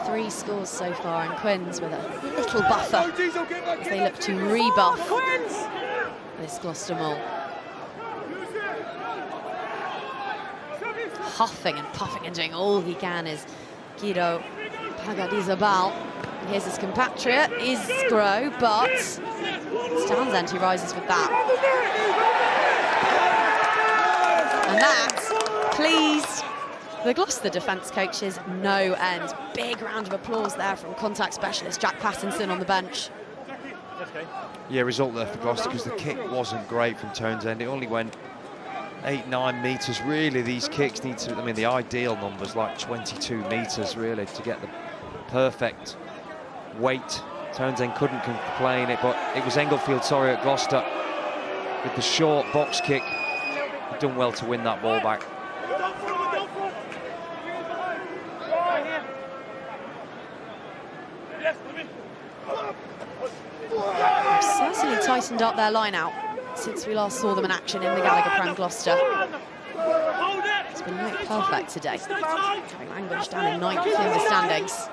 3 scores so far, and Quins with a little buffer as they look to rebuff this Gloucester Mole. Huffing and puffing and doing all he can is Guido Pagadizabal. Here's his compatriot, Isgro, but it's Townsend who rises with that. And that pleased the Gloucester defence coaches no end. Big round of applause there from contact specialist Jack Pattinson on the bench. Yeah, result there for Gloucester because the kick wasn't great from Townsend. It only went 8-9 metres. Really, these kicks need to, I mean, the ideal number's like 22 metres really to get the perfect weight. Townsend couldn't complain it, but it was Englefield, sorry, at Gloucester with the short box kick. He'd done well to win that ball back. They've certainly tightened up their line out since we last saw them in action in the Gallagher PREM Gloucester. It's been right perfect today. Going language down in 9th in the standings.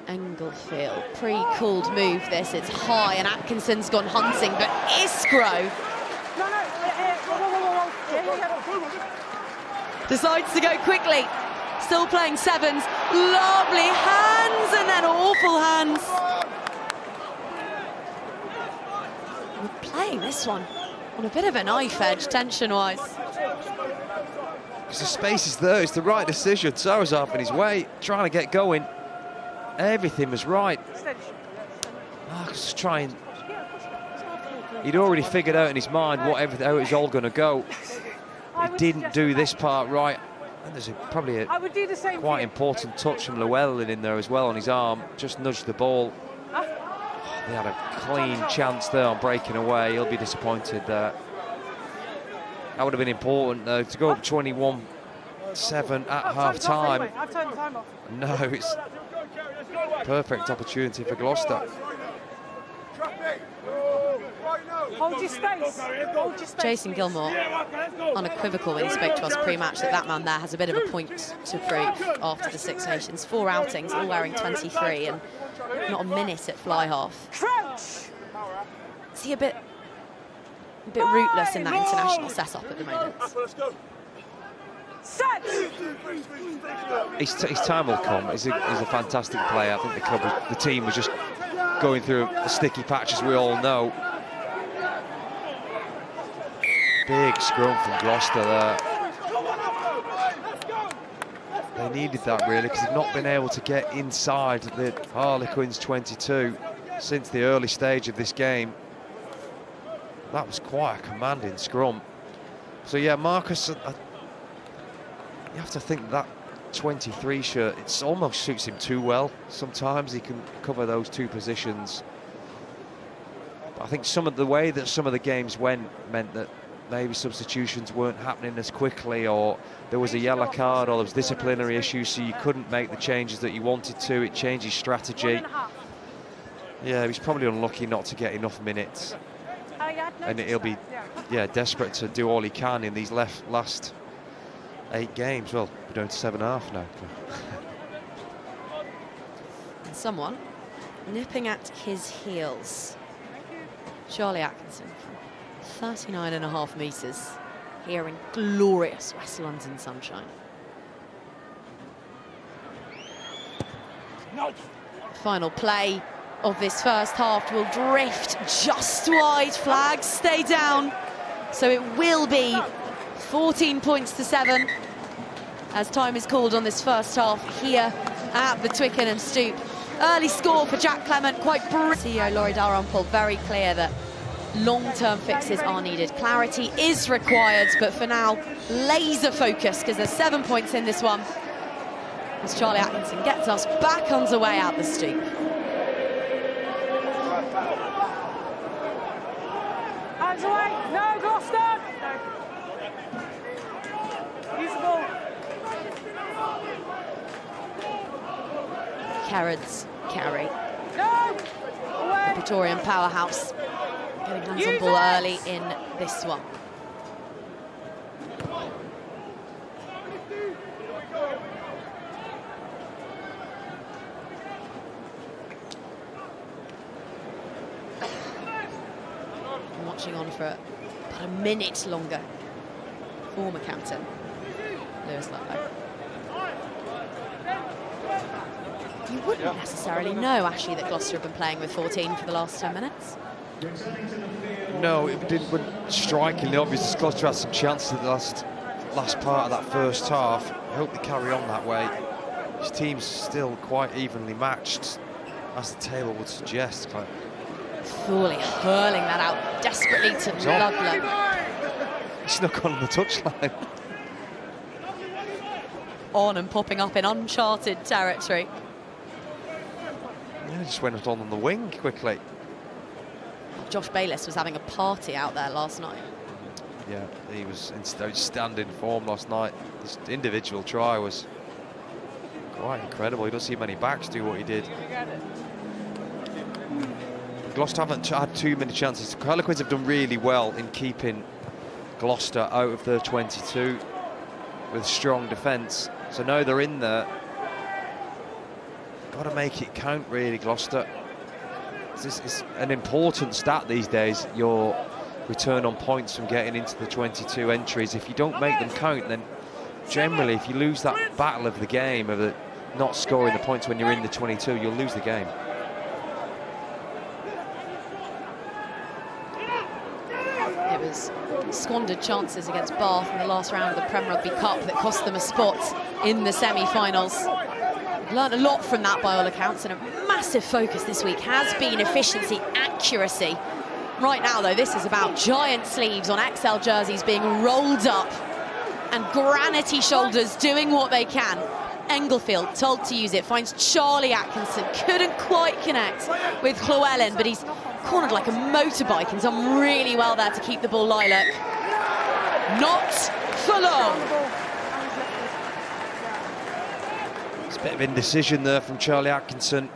Englefield, pre-called move this, it's high and Atkinson's gone hunting, but Iskro decides to go quickly. Still playing sevens, lovely hands and then awful hands. We're playing this one on a bit of a knife edge, tension-wise. Because the space is there, it's the right decision. Sarah's off in his way, trying to get going. Everything was right. Marcus was trying. He'd already figured out in his mind how it was all going to go. He didn't do this part right. And there's probably a quite important touch from Llewellyn in there as well on his arm. Just nudged the ball. They had a clean chance there on breaking away. He'll be disappointed there. That would have been important though, to go up 21-7 at half time. No, it's perfect opportunity for Gloucester. Hold your space. Hold your space. Jason Gilmore unequivocal when he spoke to us pre-match that man there has a bit of a point to prove after the Six Nations. 4 outings, all wearing 23 and not a minute at fly half. Is he a bit rootless in that international setup at the moment? His time will come. He's a fantastic player. I think the team was just going through a sticky patch, as we all know. Big scrum from Gloucester there. They needed that really, because they've not been able to get inside the Harlequins 22 since the early stage of this game. That was quite a commanding scrum. So yeah, Marcus, you have to think that 23 shirt, it almost suits him too well. Sometimes he can cover those 2 positions. But I think the way that some of the games went meant that maybe substitutions weren't happening as quickly, or there was a yellow card, or there was disciplinary issues, so you couldn't make the changes that you wanted to. It changed his strategy. Yeah, he's probably unlucky not to get enough minutes. And he'll be, desperate to do all he can in these last 8 games. Well, we're down to 7.5 now. And someone nipping at his heels. Charlie Atkinson from 39.5 metres here in glorious West London sunshine. Final play of this first half will drift just wide. Flags stay down, so it will be 14 points to 7 as time is called on this first half here at the Twickenham Stoop. Early score for Jack Clement, quite brilliant. CEO Laurie Dalrymple very clear that long-term fixes are needed. Clarity is required, but for now, laser focus, because there's 7 points in this one as Charlie Atkinson gets us back underway out the Stoop. Hands away. No, Gloucester. Use the ball. Carrods carry. No. Away. The Praetorian powerhouse getting hands on ball early in this one. Watching on for about a minute longer. Former captain Lewis Ludlow. You wouldn't necessarily know, Ashley, that Gloucester have been playing with 14 for the last 10 minutes. No, it didn't. Strikingly obvious. Gloucester had some chances at the last part of that first half. I hope they carry on that way. His team's still quite evenly matched, as the table would suggest. Thorley hurling that out desperately to Ludlow. He snuck on the touchline. On and popping up in uncharted territory. Yeah, just went on the wing quickly. Josh Bayliss was having a party out there last night. Yeah, he was in outstanding form last night. His individual try was Quite incredible. You don't see many backs do what he did. Gloucester haven't had too many chances. Harlequins have done really well in keeping Gloucester out of their 22 with strong defence. So now they're in there. Got to make it count, really, Gloucester. This is an important stat these days, your return on points from getting into the 22 entries. If you don't make them count, then generally, if you lose that battle of the game, of the not scoring the points when you're in the 22, you'll lose the game. It was squandered chances against Bath in the last round of the PREM Rugby Cup that cost them a spot in the semi-finals. Learned a lot from that by all accounts, and a massive focus this week has been efficiency, accuracy. Right now, though, this is about giant sleeves on XL jerseys being rolled up and granity shoulders doing what they can. Englefield told to use it, finds Charlie Atkinson, couldn't quite connect with Llewellyn, but he's cornered like a motorbike and done really well there to keep the ball lilac. Not for long. It's a bit of indecision there from Charlie Atkinson.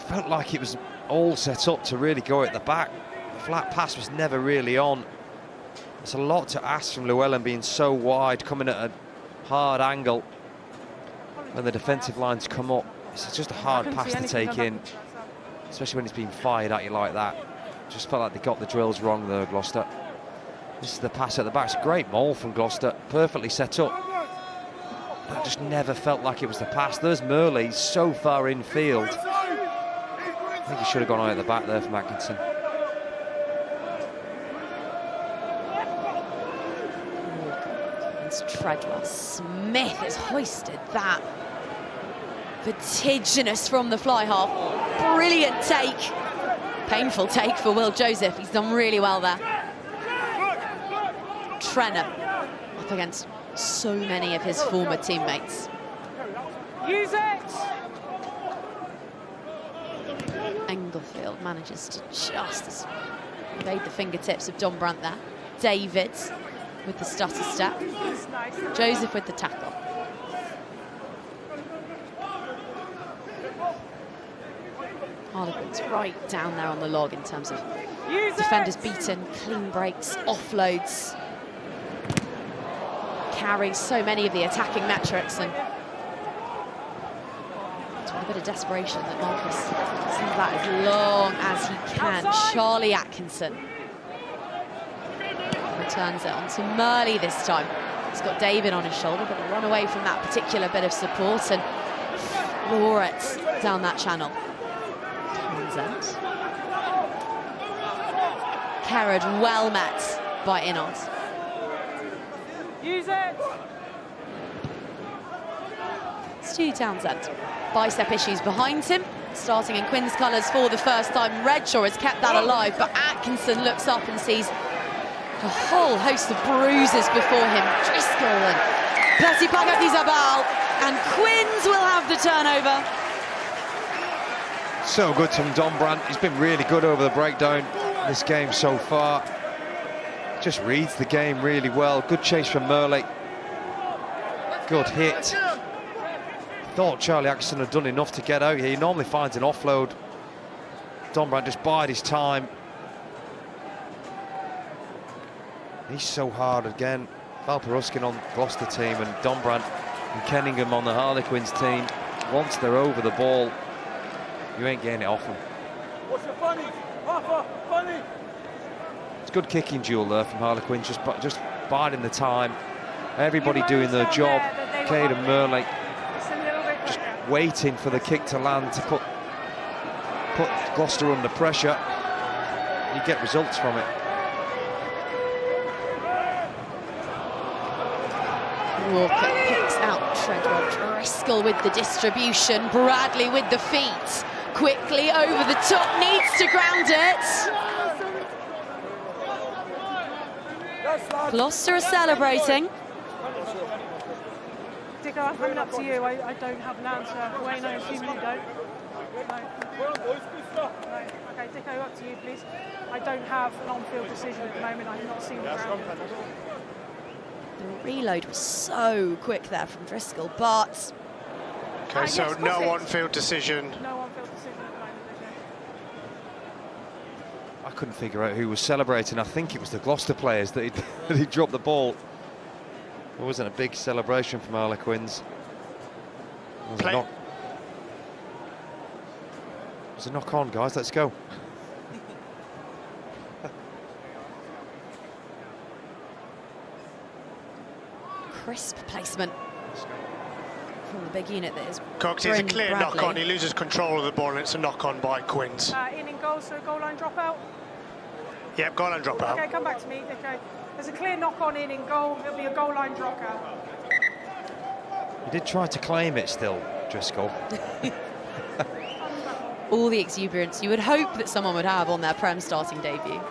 Felt like it was all set up to really go at the back. The flat pass was never really on. It's a lot to ask from Llewellyn, being so wide, coming at a hard angle when the defensive lines come up. It's just a hard pass to take in, especially when it's being fired at you like that. Just felt like they got the drills wrong there, Gloucester. This is the pass at the back. It's a great maul from Gloucester, perfectly set up. That just never felt like it was the pass. There's Murley, so far infield. I think he should have gone out at the back there from Atkinson. Treadwell. Smith has hoisted that. Vertiginous from the fly half. Brilliant take. Painful take for Will Joseph. He's done really well there. Trenner up against so many of his former teammates. Use it! Englefield manages to just evade the fingertips of Don Brandt there. David with the stutter step. Joseph with the tackle. Harlequins right down there on the log in terms of defenders beaten, clean breaks, offloads, carries, so many of the attacking metrics, and it's with a bit of desperation that Marcus sends that as long as he can. Charlie Atkinson returns it onto Murley this time. He's got David on his shoulder, but run away from that particular bit of support and floor it down that channel. Townsend. Carried well met by Inard. Use it! Stu Townsend. Bicep issues behind him, starting in Quinn's colours for the first time. Redshaw has kept that alive, but Atkinson looks up and sees a whole host of bruises before him. Driscoll and Petit Pagati-Zabal, and Quinns will have the turnover. So good from Don Brandt. He's been really good over the breakdown this game so far. Just reads the game really well. Good chase from Murley. Good hit. Thought Charlie Atkinson had done enough to get out here. He normally finds an offload. Don Brandt just bided his time. He's so hard again. Valparuskin on Gloucester team and Don Brandt and Kenningham on the Harlequins team. Once they're over the ball, you ain't getting it off them. It's good kicking duel there from Harlequins, just biding the time. Everybody doing their job. Cade and Murley just waiting for the kick to land to put Gloucester under pressure. You get results from it. Walker picks out Treadwell. Driscoll with the distribution. Bradley with the feet. Quickly over the top, needs to ground it. Gloucester are celebrating. Dicko, I'm coming up to you. I don't have an answer. Wayne, I assume you don't. No. Okay, Dicko, up to you, please. I don't have an on-field decision at the moment. I've not seen the ground. The reload was so quick there from Driscoll, but... Okay, so no on-field decision. No on-field decision at the moment, is there? I couldn't figure out who was celebrating. I think it was the Gloucester players that he dropped the ball. It wasn't a big celebration from Harlequins. It was a knock on, guys. Let's go. Crisp placement from the big unit that is Cox, it's a clear Bradley. knock-on. He loses control of the ball, and it's a knock-on by Quins. In goal, so goal line dropout. Yep, goal line dropout. Okay, come back to me. Okay, there's a clear knock-on in goal. There'll be a goal line dropout. He did try to claim it still, Driscoll. All the exuberance you would hope that someone would have on their Prem starting debut.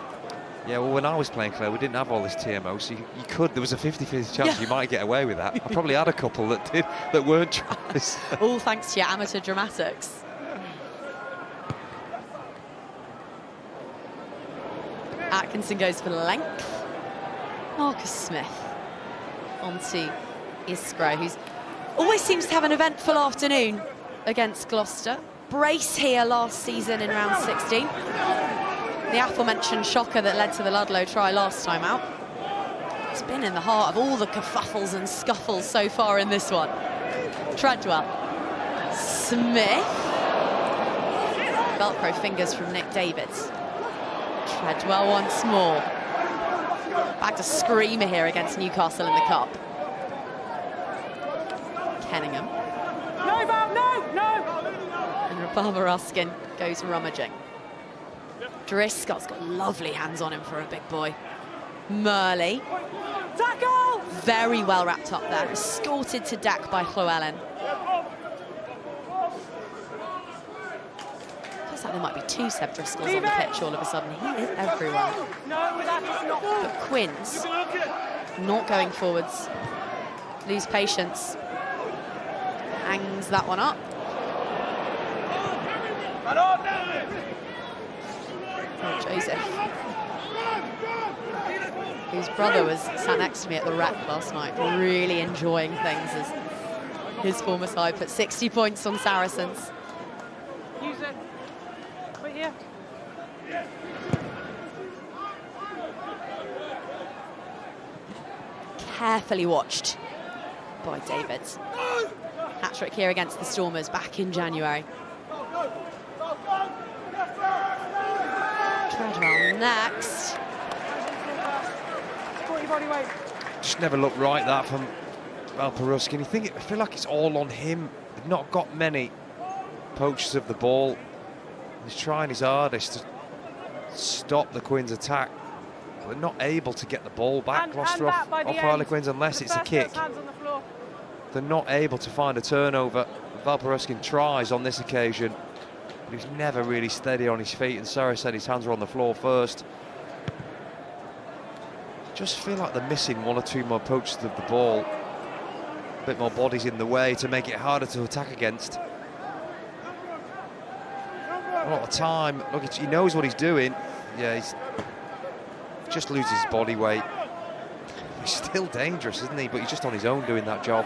Yeah, well, when I was playing, Claire, we didn't have all this TMO, so you could. There was a 50-50 chance you might get away with that. I probably had a couple that did, that weren't tries. All thanks to your amateur dramatics. Atkinson goes for length. Marcus Smith onto Iskra, who's always seems to have an eventful afternoon against Gloucester. Brace here last season in round 16. The aforementioned shocker that led to the Ludlow try last time out. It's been in the heart of all the kerfuffles and scuffles so far in this one. Treadwell. Smith. Velcro fingers from Nick Davids. Treadwell once more. Back to screamer here against Newcastle in the Cup. Kenningham. No, Val, no! And Rababa Ruskin goes rummaging. Driscoll's got lovely hands on him for a big boy. Murley. Tackle! Very well wrapped up there. Escorted to deck by Llewellyn. Feels like there might be two Seb Driscolls on the pitch all of a sudden. He is everywhere. No, that's not. But Quins not going forwards. Lose patience. Hangs that one up. Oh, Joseph, whose brother was sat next to me at the rec last night, really enjoying things as his former side put 60 points on Saracens. Use it. Wait here. Carefully watched by Davids. Hat-trick here against the Stormers back in January. Treadwell next. Just never looked right, that from Valparuskin. I feel like it's all on him. They've not got many poachers of the ball. He's trying his hardest to stop the Quins' attack. They're not able to get the ball back, Gloucester off Harlequins, unless it's a kick. They're not able to find a turnover. Valparuskin tries on this occasion, but he's never really steady on his feet, and Sarah said his hands were on the floor first. Just feel like they're missing one or two more poachers of the ball. A bit more bodies in the way to make it harder to attack against. A lot of time. Look, he knows what he's doing. Yeah, he's just loses his body weight. He's still dangerous, isn't he? But he's just on his own doing that job.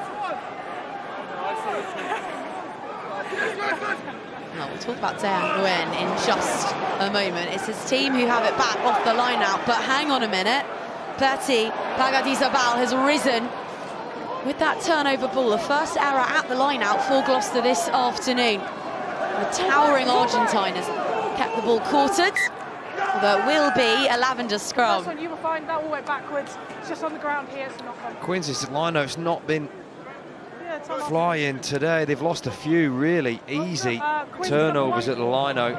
Well, we'll talk about Dejan Nguyen in just a moment. It's his team who have it back off the line out, but hang on a minute. Bertie Pagadizabal has risen with that turnover ball. The first error at the line out for Gloucester this afternoon. The towering Argentine has kept the ball quartered, although it will be a lavender scrum. You will find that all went backwards. It's just on the ground here. It's not on. Quins' line-out's not been flying today. They've lost a few really easy turnovers at the line-out,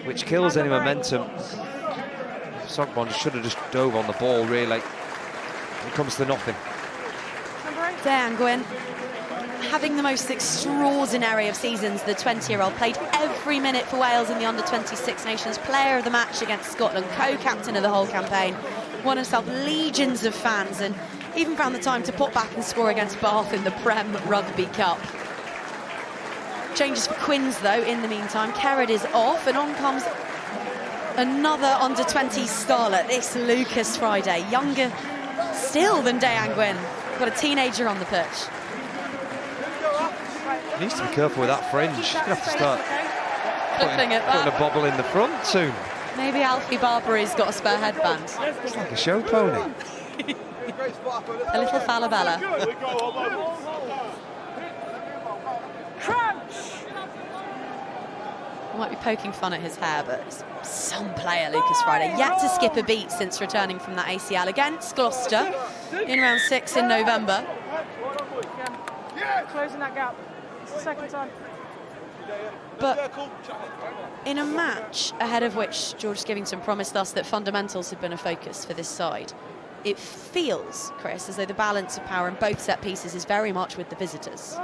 which kills any momentum. Sogbon should have just dove on the ball, really. It comes to nothing. Dejan Nguyen, having the most extraordinary of seasons, the 20-year-old played every minute for Wales in the under-26 Nations, player of the match against Scotland, co-captain of the whole campaign, won himself legions of fans, and even found the time to pop back and score against Bath in the PREM Rugby Cup. Changes for Quins, though, in the meantime. Kerrod is off, and on comes another under-20 starlet. This Lucas Friday, younger still than Dayan Gwyn. Got a teenager on the pitch. He needs to be careful with that fringe. He's going to have to start putting a bobble in the front soon. Maybe Alfie Barbari's got a spare headband. It's like a show pony. A little Falabella. I might be poking fun at his hair, but it's some player, Lucas Friday, yet to skip a beat since returning from that ACL against Gloucester in round 6 in November. Closing that gap. It's the second time. But in a match ahead of which George Skivington promised us that fundamentals had been a focus for this side, it feels, Chris, as though the balance of power in both set pieces is very much with the visitors.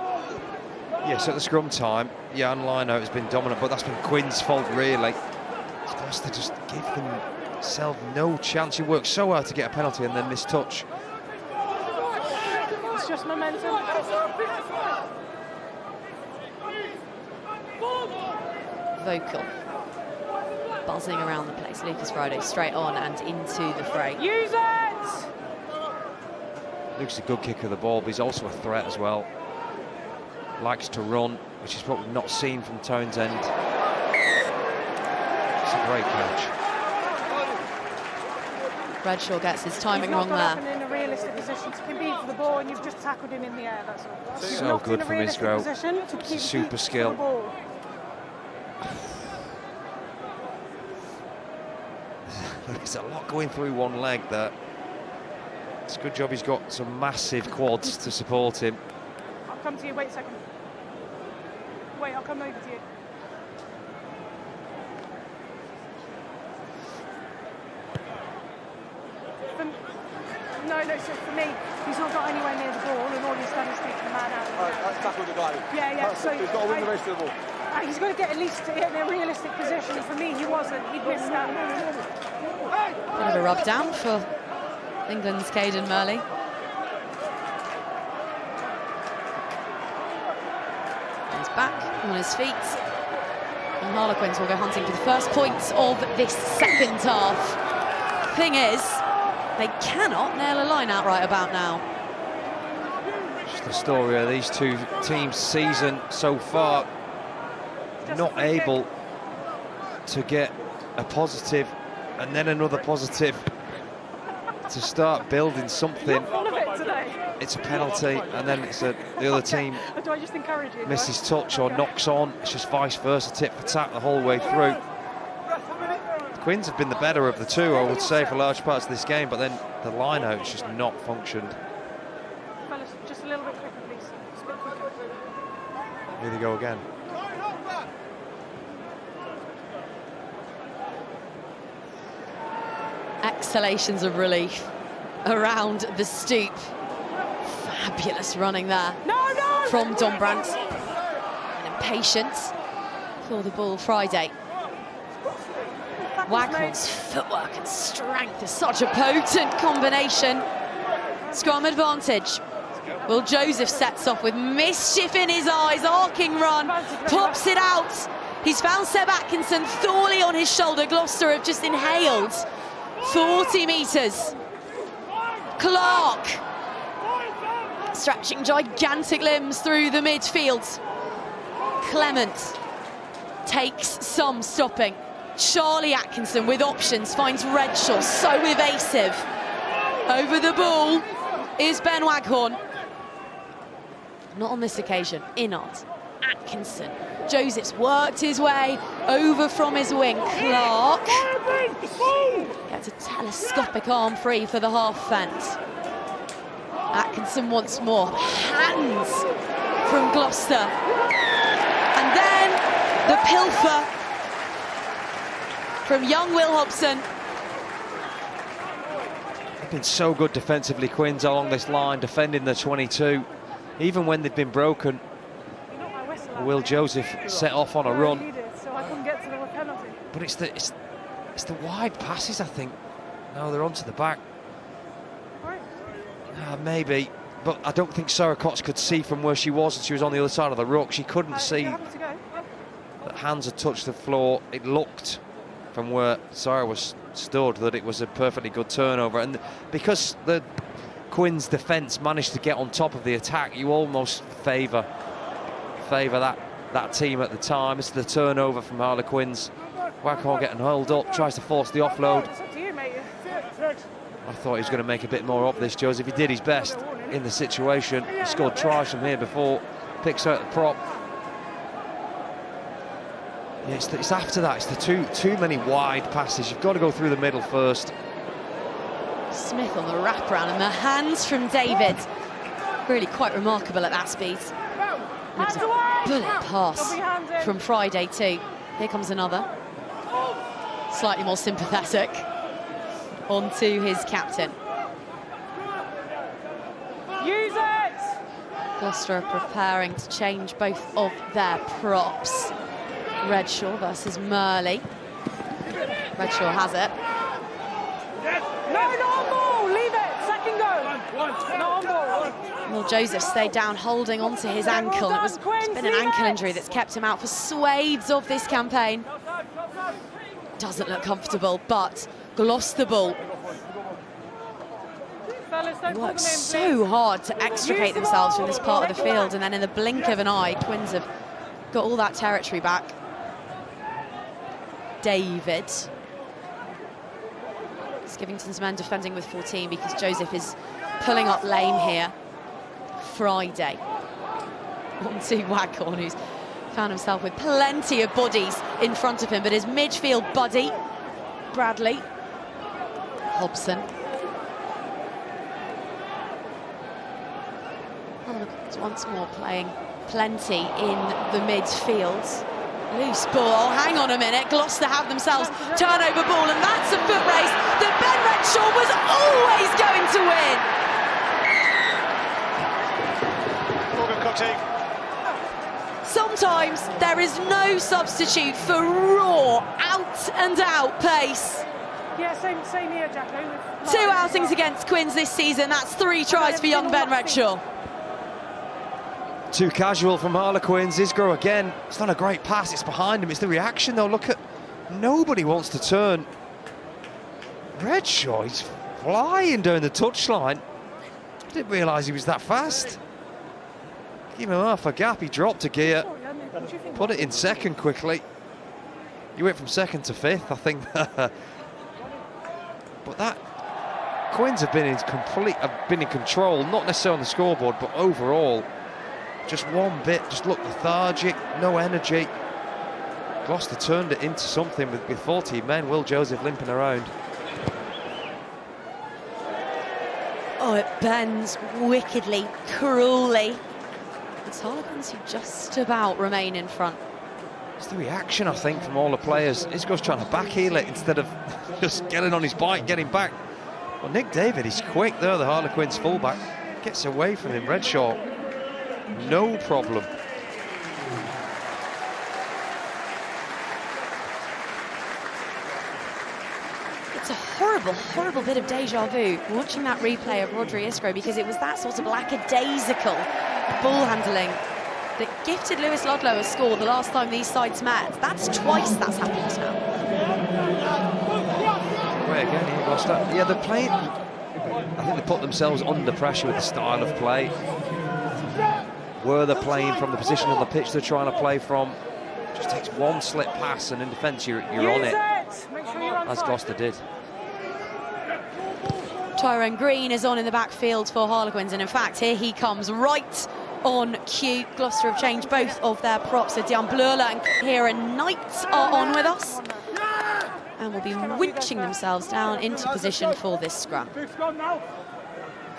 Yes, at the scrum time, Jan Lino has been dominant, but that's been Quinn's fault, really. Gloucester just give themselves no chance. You work so hard to get a penalty and then miss touch. It's just momentum. Vocal. Buzzing around the place. Lucas Friday straight on and into the fray. Use it! Luke's a good kicker of the ball, but he's also a threat as well. Likes to run, which is what we've not seen from Townsend. It's a great catch. Redshaw gets his timing wrong there. He's not in a realistic position to compete for the ball, and you've just tackled him in the air, that's all. So good from Israel. It's a super skill. There's a lot going through one leg there. It's a good job he's got some massive quads to support him. I'll come to you, wait a second. Wait, I'll come over to you. No, so for me, he's not got anywhere near the ball, and all he's done is taken the man out of the Alright, that's tackled the guy. Yeah. So he's got to win the race to the ball. He's got to get at least in a realistic position. For me, he wasn't. He'd missed that. Bit of a rub down for England's Caden Murley. He's back on his feet. And Harlequins will go hunting for the first points of this second half. Thing is, they cannot nail a line out right about now. Just the story of these two teams' season so far. Not able to get a positive and then another positive to start building something. It's a penalty, and then it's the other team misses touch or knocks on. It's just vice versa, tit for tat the whole way through. The Quins have been the better of the two, I would say, for large parts of this game, but then the line out has just not functioned. Fellas, just a little bit quicker, please. Just a bit quicker. Here they go again. Exhalations of relief around the stoop. Fabulous running there from Don Brandt. And impatient for the ball Friday. Waghorn's footwork and strength is such a potent combination. Scrum advantage. Will Joseph sets off with mischief in his eyes, arcing run, pops it out. He's found Seb Atkinson, Thorley on his shoulder. Gloucester have just inhaled 40 metres. Clark stretching gigantic limbs through the midfield. Clement takes some stopping. Charlie Atkinson with options finds Redshaw, so evasive. Over the ball is Ben Waghorn. Not on this occasion. Inard, Atkinson. Joseph's worked his way over from his wing. Clark gets a telescopic arm free for the half fence. Atkinson once more. Hands from Gloucester. And then the pilfer from young Will Hobson. They've been so good defensively, Quins, along this line, defending the 22. Even when they've been broken, Will Joseph set off on a run. But it's the wide passes, I think. No, they're onto the back. Maybe, but I don't think Sarah Cox could see from where she was, and she was on the other side of the ruck. She couldn't see that hands had touched the floor. It looked from where Sarah was stood that it was a perfectly good turnover, and because the Quins' defence managed to get on top of the attack, you almost favour that team at the time. It's the turnover from Harlequins. Waghorn getting held up, tries to force the offload. I thought he was going to make a bit more of this, Joseph. He did his best in the situation. He scored tries from here before, picks out the prop. Yeah, it's after that, it's the too many wide passes. You've got to go through the middle first. Smith on the wraparound, and the hands from David. Really quite remarkable at that speed. And it was a bullet pass from Friday too. Here comes another. Slightly more sympathetic. Onto his captain. Use it! Gloucester are preparing to change both of their props. Redshaw versus Murley. Redshaw has it. No, not on ball! Leave it! Second go! Not on ball! Well, Joseph stayed down holding onto his ankle. It's been an ankle injury that's kept him out for swathes of this campaign. Doesn't look comfortable, but Gloucester ball work so hard to extricate themselves from this part of the field, and then in the blink of an eye, Quins have got all that territory back. David. Skivington's men defending with 14 because Joseph is pulling up lame here. Friday. On to Waghorn, who's found himself with plenty of bodies in front of him, but his midfield buddy, Bradley. Hobson. Harlequins once more playing plenty in the midfield. Loose ball, hang on a minute, Gloucester have themselves turnover ball, and that's a foot race that Ben Redshaw was always going to win. Sometimes there is no substitute for raw, out-and-out pace. Yeah, same here, Jacko. 2 outings against Quins this season, that's 3 tries for young Ben Redshaw. Too casual from Harlequins. Isgro again. It's not a great pass, it's behind him. It's the reaction though. Look at, nobody wants to turn. Redshaw, he's flying down the touchline. Didn't realise he was that fast. Give him half a gap, he dropped a gear. Put it in second quickly. You went from second to fifth, I think. But that, Quins have been in control, not necessarily on the scoreboard, but overall. Just one bit, just looked lethargic, no energy. Gloucester turned it into something with 14 men. Will Joseph limping around. Oh, it bends wickedly, cruelly. It's Harlequins who just about remain in front. It's the reaction, I think, from all the players. Isgo's trying to backheel it instead of just getting on his bike, getting back. Well, Nick David is quick there, the Harlequins fullback. Gets away from him, Redshaw. No problem. It's a horrible, horrible bit of deja vu watching that replay of Rodri Isgro, because it was that sort of lackadaisical ball handling that gifted Lewis Ludlow a score the last time these sides met. That's twice that's happened now. Right again here, Gloucester. Yeah, they're playing. I think they put themselves under pressure with the style of play. Were they playing from the position on the pitch they're trying to play from? Just takes one slip pass, and in defence you're on it. Make sure you're on As Gloucester did. Tyrone Green is on in the backfield for Harlequins, and in fact here he comes right on cue. Gloucester have changed both of their props. So Dian Blurla and Kira Knight are on with us, and will be winching themselves down into position for this scrum.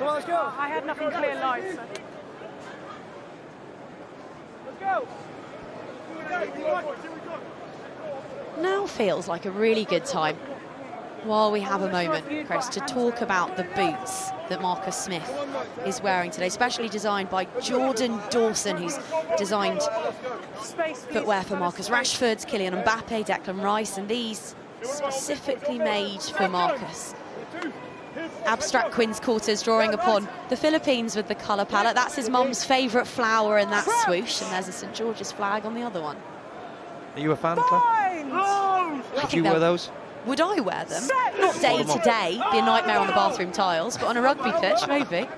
I had nothing clear live. So. Now feels like a really good time, while we have a moment, Chris, to talk about the boots that Marcus Smith is wearing today, specially designed by Jordan Dawson, who's designed footwear for Marcus Rashford, Kylian Mbappe, Declan Rice, and these specifically made for Marcus. Abstract Quins quarters drawing upon the Philippines with the colour palette. That's his mum's favourite flower in that swoosh, and there's a St George's flag on the other one. Are you a fan, Claire? Did you wear those? Would I wear them? Not day to day, be a nightmare on the bathroom tiles, but on a rugby pitch, maybe.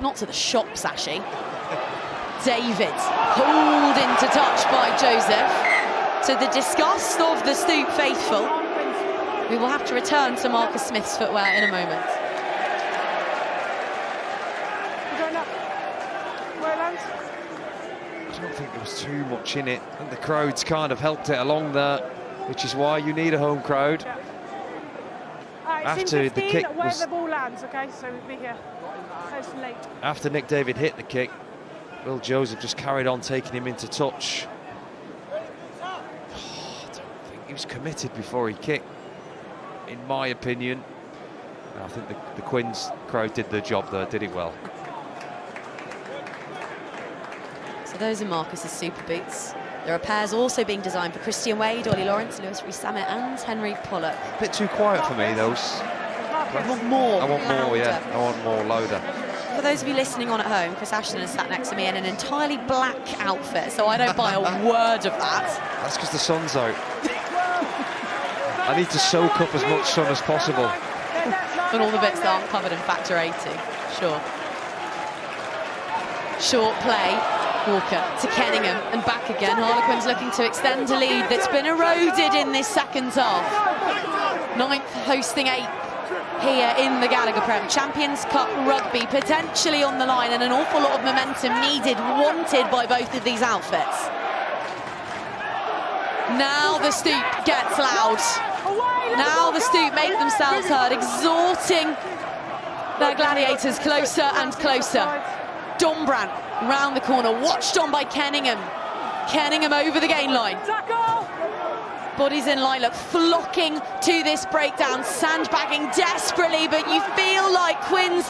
Not to the shops, actually. David, pulled into touch by Joseph, to the disgust of the Stoop faithful. We will have to return to Marcus Smith's footwear in a moment. I don't think there was too much in it. I think the crowds kind of helped it along there, which is why you need a home crowd. After the kick where was... the ball lands, okay? So we'll be here. Close and late. After Nick David hit the kick, Will Joseph just carried on taking him into touch. I don't think he was committed before he kicked, in my opinion. I think the Quins crowd did their job there, did it well. So those are Marcus's super boots. There are pairs also being designed for Christian Wade, Ollie Lawrence, Lewis Rees-Samet and Henry Pollock. A bit too quiet for me, those. I want more. I want more, louder. yeah. I want more, louder. For those of you listening on at home, Chris Ashton has sat next to me in an entirely black outfit, so I don't buy a word of that. That's because the sun's out. I need to soak up as much sun as possible. And all the bits that aren't covered in factor 80, sure. Short play, Walker to Kenningham and back again. Harlequins looking to extend a lead that's been eroded in this second half. 9th hosting 8th here in the Gallagher PREM. Champions Cup rugby potentially on the line and an awful lot of momentum needed, wanted by both of these outfits. Now the Stoop gets loud. Now the Stoop make themselves heard, exhorting their gladiators closer and closer. Dombrandt round the corner, watched on by Kenningham. Kenningham over the gain line. Bodies in line, look, flocking to this breakdown, sandbagging desperately, but you feel like Quins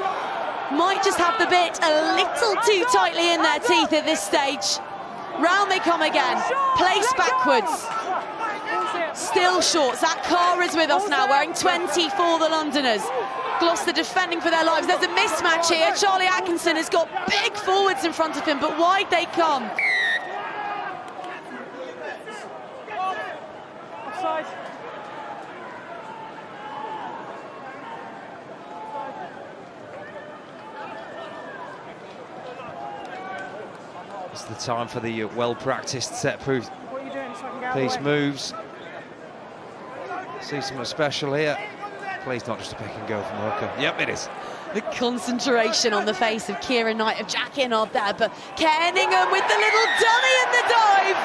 might just have the bit a little too tightly in their teeth at this stage. Round they come again, placed backwards. Still short. Zach Carr is with us now, wearing 20 for the Londoners. Gloucester defending for their lives. There's a mismatch here. Charlie Atkinson has got big forwards in front of him, but wide they come. Offside. It's the time for the well-practiced set piece. What are you doing so I can get out of Piece the way? moves. See something special here. Please not just a pick and go from Hooker. Yep, it is. The concentration on the face of Kieran Knight of Jack Inard there, but Kenningham with the little dummy in the dive.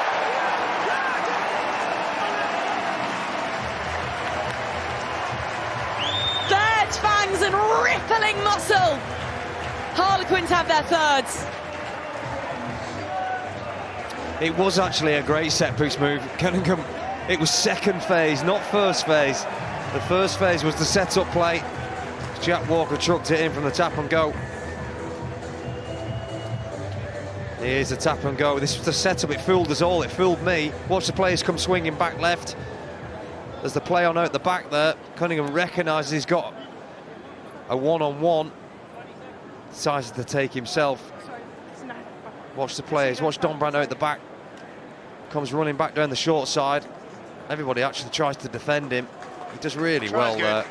Bared fangs and rippling muscle. Harlequins have their thirds. It was actually a great set-piece move. Kenningham, it was second phase, not first phase. The first phase was the set-up play. Jack Walker trucked it in from the tap and go. Here's the tap and go. This was the setup, it fooled us all, it fooled me. Watch the players come swinging back left. There's the play on out the back there. Cunningham recognises he's got a one-on-one. Decides to take himself. Watch the players, watch Dombrandt out the back. Comes running back down the short side. Everybody actually tries to defend him. He does really well there.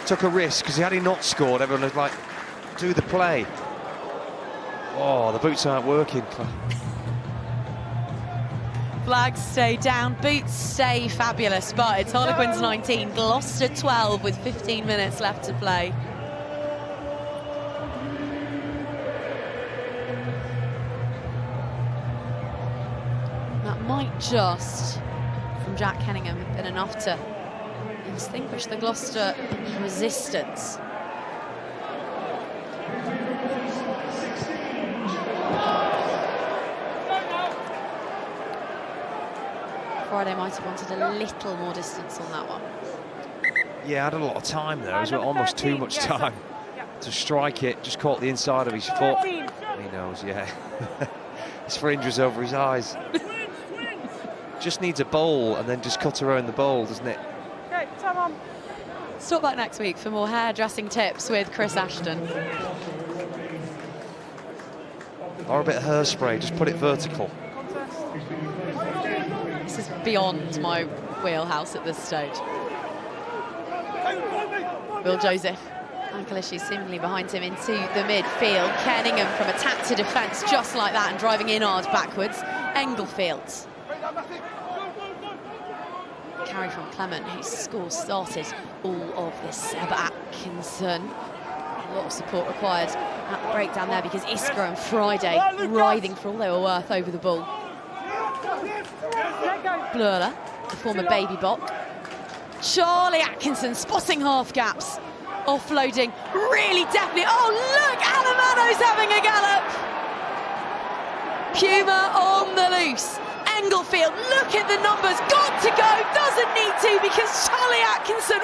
Took a risk, because had he not scored, everyone was like, do the play. Oh, the boots aren't working. Flags stay down, boots stay fabulous, but it's Harlequins 19, Gloucester 12 with 15 minutes left to play. That might just, from Jack Kenningham, have been enough to extinguish the Gloucester resistance. Friday might have wanted a little more distance on that one. Yeah, had a lot of time there. It was almost too much time to strike it. Just caught the inside of his foot. He knows, yeah. His fringe was over his eyes. Just needs a bowl and then just cut around the bowl, doesn't it? Okay, time on. Stop back next week for more hairdressing tips with Chris Ashton. Or a bit of hairspray, just put it vertical. Contest. This is beyond my wheelhouse at this stage. Will Joseph. Ankle issues seemingly behind him into the midfield. Kenningham from attack to defence, just like that, and driving inwards backwards. Englefield. Carry from Clement, whose score started all of this. Seb Atkinson. A lot of support required at the breakdown there because Iskra and Friday writhing for all they were worth over the ball. Blurler, the former baby bok. Charlie Atkinson spotting half gaps. Offloading, really definitely. Oh, look, Alamano's having a gallop. Puma on the loose. Englefield, look at the numbers, got to go, doesn't need to because Charlie Atkinson,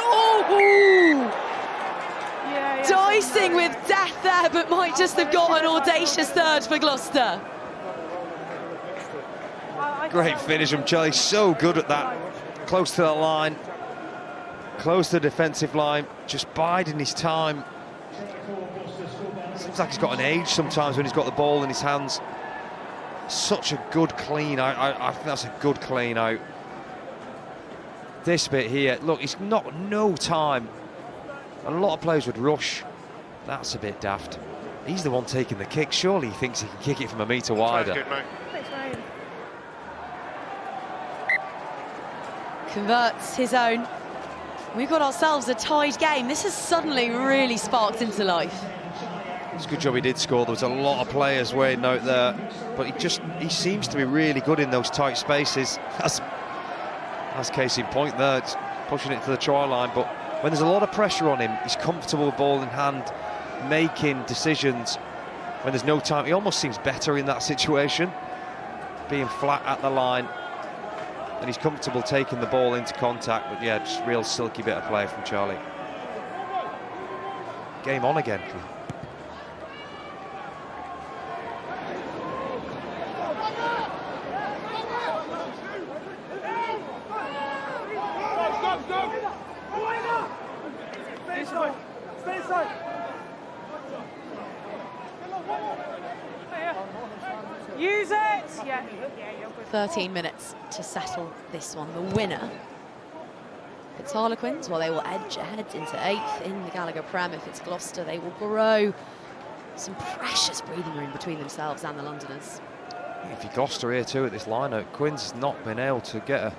dicing with death there, but might just have got an audacious third for Gloucester. Great finish from Charlie, so good at that. Close to the line, close to the defensive line, just biding his time. Seems like he's got an age sometimes when he's got the ball in his hands. Such a good clean out. I think that's a good clean out. This bit here, look, he's not no time. A lot of players would rush. That's a bit daft. He's the one taking the kick. Surely he thinks he can kick it from a metre wider. Good, mate. Converts his own. We've got ourselves a tied game. This has suddenly really sparked into life. It's a good job he did score. There was a lot of players waiting out there, but he seems to be really good in those tight spaces. That's case in point there. It's pushing it to the try line, but when there's a lot of pressure on him, he's comfortable with ball in hand, making decisions when there's no time. He almost seems better in that situation, being flat at the line, and he's comfortable taking the ball into contact. But yeah, just real silky bit of play from Charlie. Game on again. Stay inside. 13 minutes to settle this one. The winner, if it's Harlequins, well, they will edge ahead into 8th in the Gallagher PREM. If it's Gloucester, they will grow some precious breathing room between themselves and the Londoners. If you Gloucester here too at this line-out, Quins has not been able to get a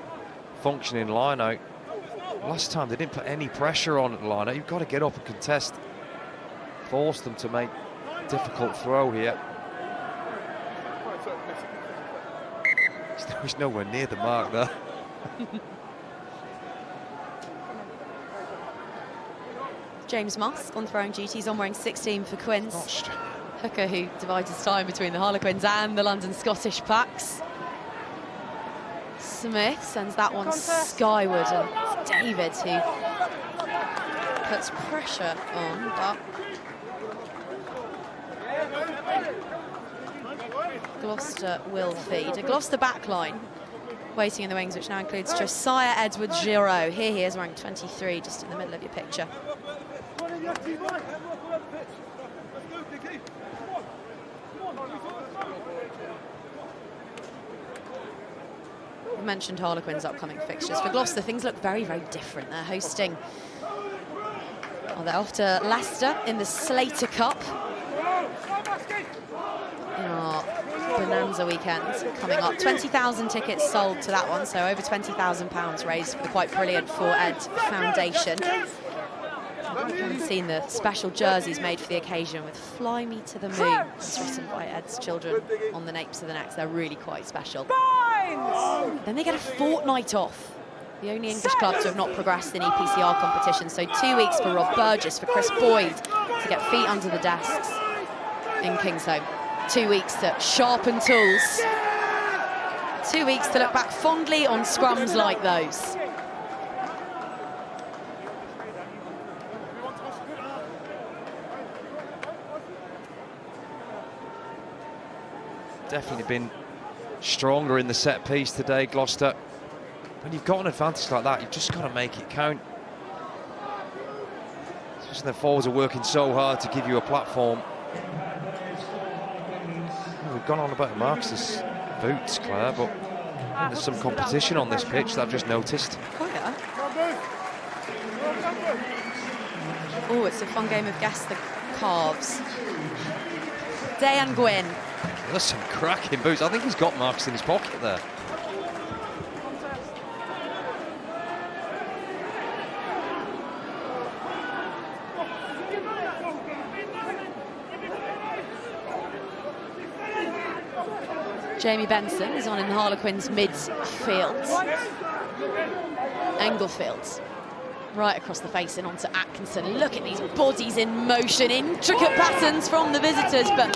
functioning line-out. Last time they didn't put any pressure on at the line-out. You've got to get up and contest. Force them to make a difficult throw here. He's nowhere near the mark there. James Musk on throwing duties, on wearing 16 for Quins. Hooker, who divides his time between the Harlequins and the London Scottish packs. Smith sends that one skyward, and it's David who puts pressure on, but Gloucester will feed. A Gloucester backline waiting in the wings, which now includes Josiah Edwards-Giraud. Here he is wearing 23, just in the middle of your picture. We mentioned Harlequins' upcoming fixtures. For Gloucester, things look very, very different. They're hosting, they're off to Leicester in the Slater Cup in our Bonanza weekend coming up. 20,000 tickets sold to that one, so over £20,000 raised for the quite brilliant For Ed Foundation. You haven't seen the special jerseys made for the occasion with "Fly Me to the Moon." It's written by Ed's children on the napes of the necks. They're really quite special. Then they get a fortnight off. The only English club to have not progressed in EPCR competition. So 2 weeks for Rob Burgess, for Chris Boyd to get feet under the desks in Kingsholm. 2 weeks to sharpen tools. 2 weeks to look back fondly on scrums like those. Definitely been stronger in the set piece today, Gloucester. When you've got an advantage like that, you've just got to make it count. Especially the forwards are working so hard to give you a platform. We've gone on about Marcus's boots, Claire, but There's some competition on this pitch that I've just noticed. Oh, yeah. Oh, it's a fun game of guess the calves. Dayan Gwyn. There's some cracking boots. I think he's got marks in his pocket there. Jamie Benson is on in the Harlequins midfield. Englefield right across the face and onto Atkinson. Look at these bodies in motion, intricate patterns from the visitors, but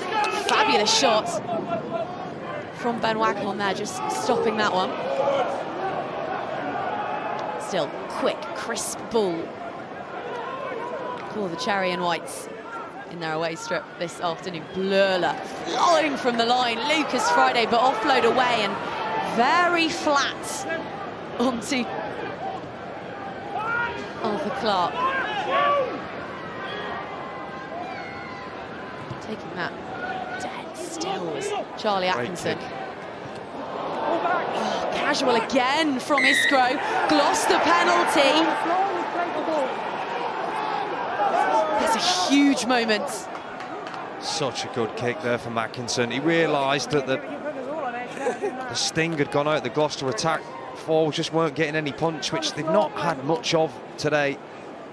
fabulous shots from Ben Waghorn there, just stopping that one. Still quick, crisp ball for the Cherry and Whites in their away strip this afternoon. Blurler flying from the line. Lucas Friday, but offload away and very flat onto Arthur Clark. Taking that dead still was Charlie Atkinson. Oh, casual again from Iskro. Gloucester penalty. That's a huge moment. Such a good kick there from Atkinson. He realised that the sting had gone out. The Gloucester attack forwards just weren't getting any punch, which they've not had much of today.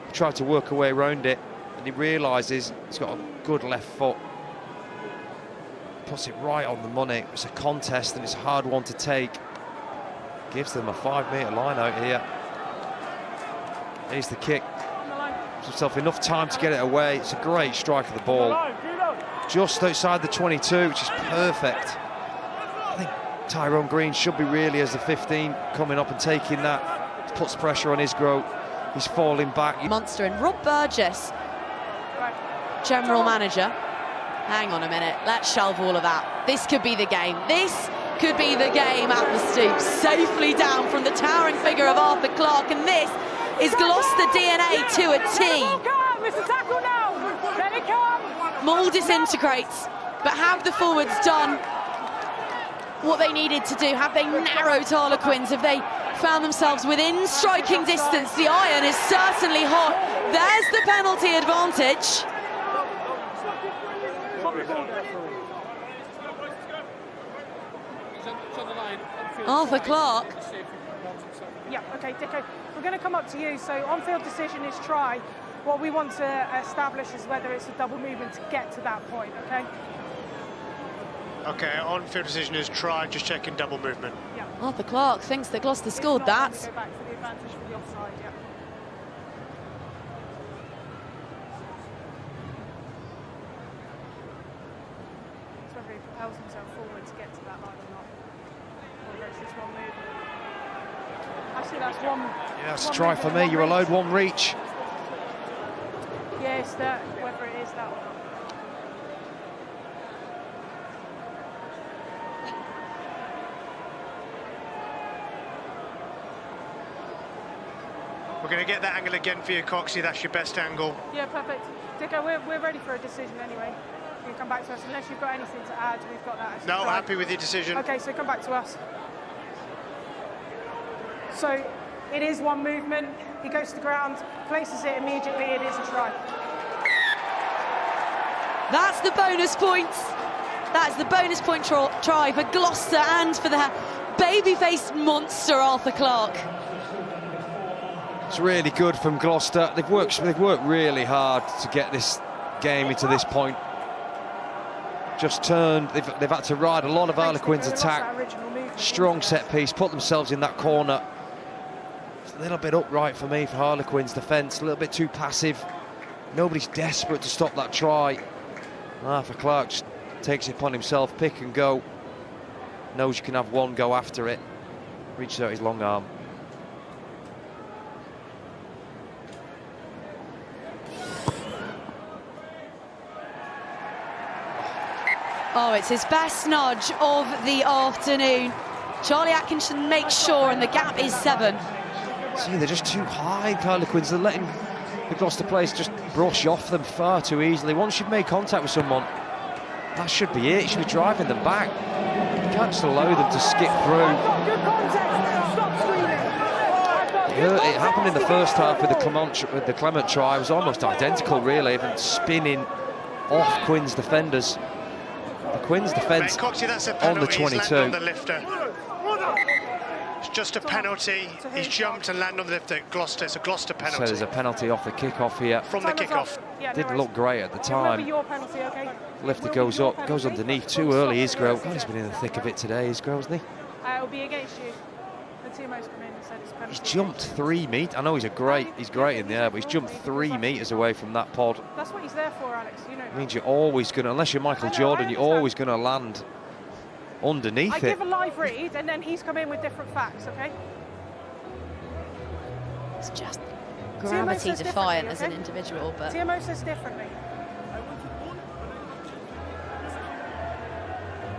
He tried to work a way around it, and he realises he's got a good left foot. Puts it right on the money. It's a contest and it's a hard one to take. Gives them a 5-metre line out here. Here's the kick. Gives himself enough time to get it away. It's a great strike of the ball. Just outside the 22, which is perfect. I think Tyrone Green should be really as the 15 coming up and taking that. Puts pressure on Isgro. He's falling back. Munster and Rob Burgess, general manager. Hang on a minute, let's shelve all of that. This could be the game. This could be the game at the Stoop. Safely down from the towering figure of Arthur Clark, and this is Gloucester DNA to a T. Maul disintegrates, but have the forwards done what they needed to do? Have they narrowed Harlequins? Have they found themselves within striking distance? The iron is certainly hot. There's the penalty advantage. Arthur Clark. Yeah, okay, Dicko, we're going to come up to you. So on-field decision is try. What we want to establish is whether it's a double movement to get to that point, okay? Okay, on-field decision is try, just checking double movement. Yeah. Arthur Clark thinks that Gloucester scored that. Go back for the advantage for the offside, yeah. It's whether he propels himself forward to get to that line or not. Or it's just one movement. Actually, that's one. Yeah, it's a try for me. You're allowed one reach. Yes, that, whether it is that or not. We're going to get that angle again for you, Coxie. That's your best angle. Yeah, perfect. Dicko, we're ready for a decision anyway. You can come back to us. Unless you've got anything to add, we've got that. No, happy with your decision. Okay, so come back to us. So it is one movement. He goes to the ground, places it immediately. It is a try. That's the bonus points. That's the bonus point try for Gloucester and for the baby-faced monster Arthur Clark. It's really good from Gloucester. They've worked really hard to get this game into this point. Just turned. They've had to ride a lot of Harlequins' attack. Strong set piece, put themselves in that corner. It's a little bit upright for me for Harlequins' defence. A little bit too passive. Nobody's desperate to stop that try. Arthur Clark just takes it upon himself, pick and go. Knows you can have one go after it. Reaches out his long arm. Oh, it's his best nudge of the afternoon. Charlie Atkinson makes sure, and the gap is 7. See, they're just too high, Harlequins. They're letting the Gloucester players just brush off them far too easily. Once you've made contact with someone, that should be it. You should be driving them back. can't just allow them to skip through. Good context. Stop screaming. It happened in the first half with the Clement try. It was almost identical, really, even spinning off Quinn's defenders. The Quinn's defence that's a on the penalty. 22. He's landed on the lifter. It's just a penalty. He's jumped and landed on the lifter. Gloucester. It's a Gloucester penalty. So there's a penalty off the kick-off here. From the kick-off. Yeah, Didn't look great at the time. Your penalty, okay? Lifter goes up, goes underneath too early. Isgrove, God, he's been in the thick of it today, Isgrove, hasn't he? It'll be against you. The TMO's come in and said it's penalty. He's jumped 3 meters. I know he's great in the air, but he's jumped 3 meters away from that pod. That's what he's there for, Alex. You know that. It means you're always going to, unless you're Michael Jordan, you're always going to land underneath I it. give a live read, and then he's come in with different facts, okay? It's just gravity defiant as an individual, but TMO says differently.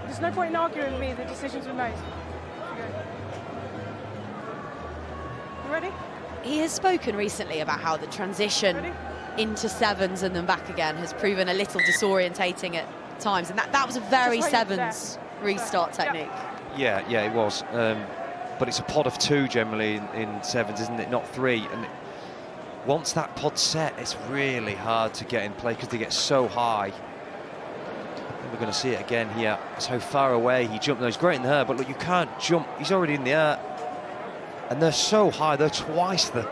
There's no point in arguing with me, the decisions were made. You ready? he has spoken recently about how the transition into sevens and then back again has proven a little disorientating at times, and that was a very sevens restart technique. Yeah, it was. But it's a pod of 2 generally in sevens, isn't it? Not 3. And once that pod's set, it's really hard to get in play because they get so high. And we're going to see it again here. That's how far away he jumped. No, he's great in the air, but look, you can't jump. He's already in the air. And they're so high. They're twice the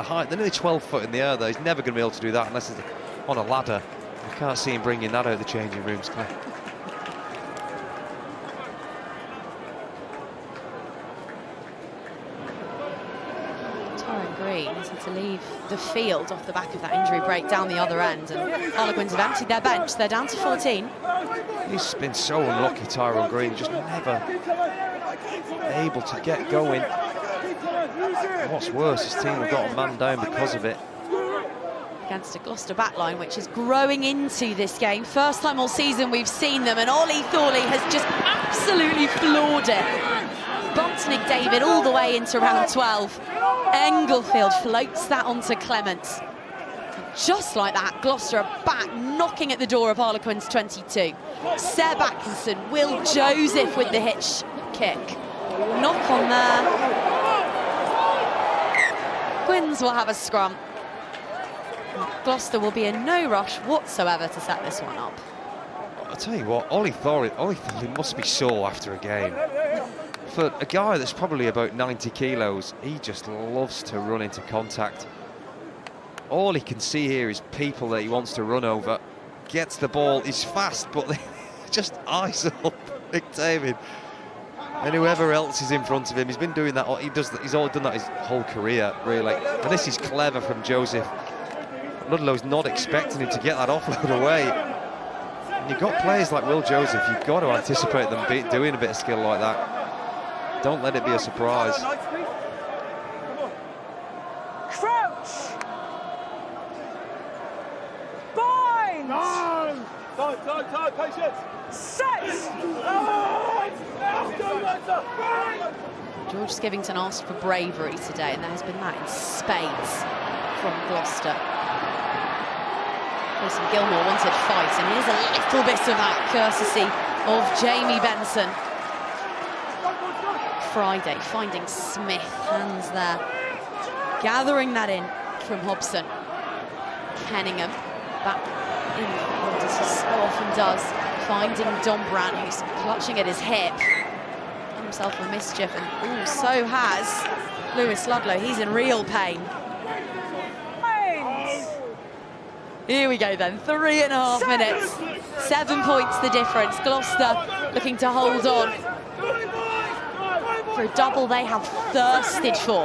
height. They're nearly 12 foot in the air, though. He's never going to be able to do that unless it's on a ladder. You can't see him bringing that out of the changing rooms, Claire. Green has had to leave the field off the back of that injury break down the other end, and Harlequins have emptied their bench. They're down to 14. He's been so unlucky, Tyrone Green, just never able to get going. What's worse, his team have got a man down because of it. Against a Gloucester backline which is growing into this game. First time all season we've seen them, and Ollie Thorley has just absolutely floored it. Bumped Nick David all the way into round 12. Englefield floats that onto Clement. Just like that, Gloucester are back, knocking at the door of Harlequins 22. Seb Atkinson, Will Joseph with the hitch kick. Knock on there. Quins will have a scrum. Gloucester will be in no rush whatsoever to set this one up. I'll tell you what, Ollie Thorley must be sore after a game. For a guy that's probably about 90 kilos, he just loves to run into contact. All he can see here is people that he wants to run over. Gets the ball, he's fast, but they just ice up Nick David. And whoever else is in front of him, he's been doing that. He's all done that his whole career, really. And this is clever from Joseph. Ludlow's not expecting him to get that offload away. And you've got players like Will Joseph, you've got to anticipate them doing a bit of skill like that. Don't let it be a surprise. Crouch! Bind! Time, patience! Set! George Skivington asked for bravery today, and there has been that in spades from Gloucester. Jason Gilmore wanted fight, and here's a little bit of that courtesy of Jamie Benson. Friday finding Smith, hands there, gathering that in from Hobson. Kenningham back in front, as he so often does, finding Dombran, who's clutching at his hip. Done himself a mischief, and so has Lewis Ludlow. He's in real pain. Here we go then, 3.5 minutes. 7 points the difference. Gloucester looking to hold on for a double they have thirsted for.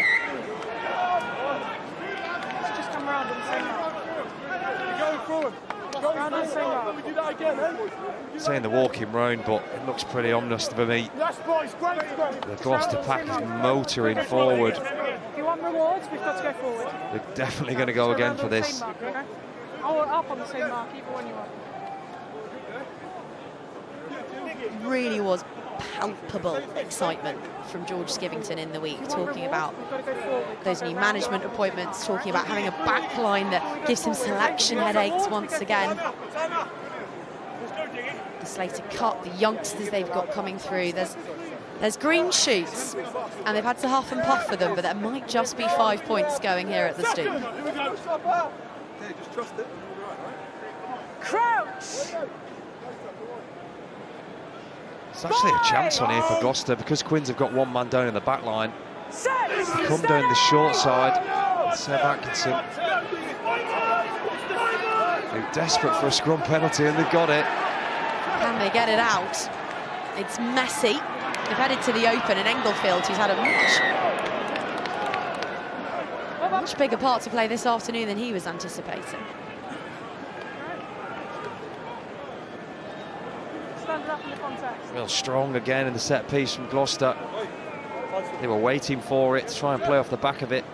Just come around on the same mark. Going forward. Round on the same mark. We do that again, eh? Saying the walking round, but it looks pretty ominous for me. Yes, boys, great. The Gloucester pack is motoring forward. If you want rewards, we've got to go forward. They're definitely going to go again for this. Or up on the same mark, either one you want. Really was palpable excitement from George Skivington in the week, talking about those new management appointments, talking about having a backline that gives him selection headaches once again. The Slater Cup, the youngsters they've got coming through. There's green shoots, and they've had to huff and puff for them, but there might just be 5 points going here at the Stoop. Crouch! It's actually a chance on here for Gloucester because Quins have got one man down in the back line. Come down the short side. Seb Atkinson. They're desperate for a scrum penalty and they've got it. Can they get it out? It's messy. They've headed to the open, and Englefield, who's had a much bigger part to play this afternoon than he was anticipating. Real strong again in the set piece from Gloucester. They were waiting for it to try and play off the back of it.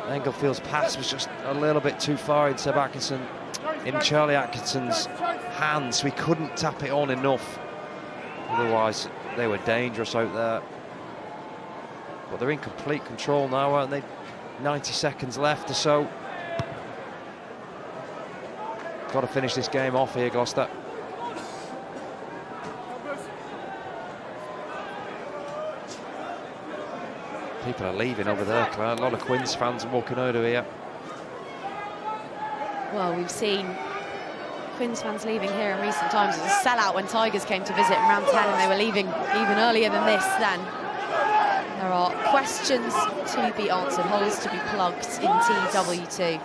Englefield's pass was just a little bit too far in Seb Atkinson, in Charlie Atkinson's hands, so he couldn't tap it on enough. Otherwise, they were dangerous out there. But they're in complete control now, aren't they? 90 seconds left or so. Got to finish this game off here, Gloucester. People are leaving over there, Claire. A lot of Quins fans walking out of here. Well, we've seen Quins fans leaving here in recent times. It was a sellout when Tigers came to visit in round 10, and they were leaving even earlier than this then. There are questions to be answered, holes to be plugged in TW2.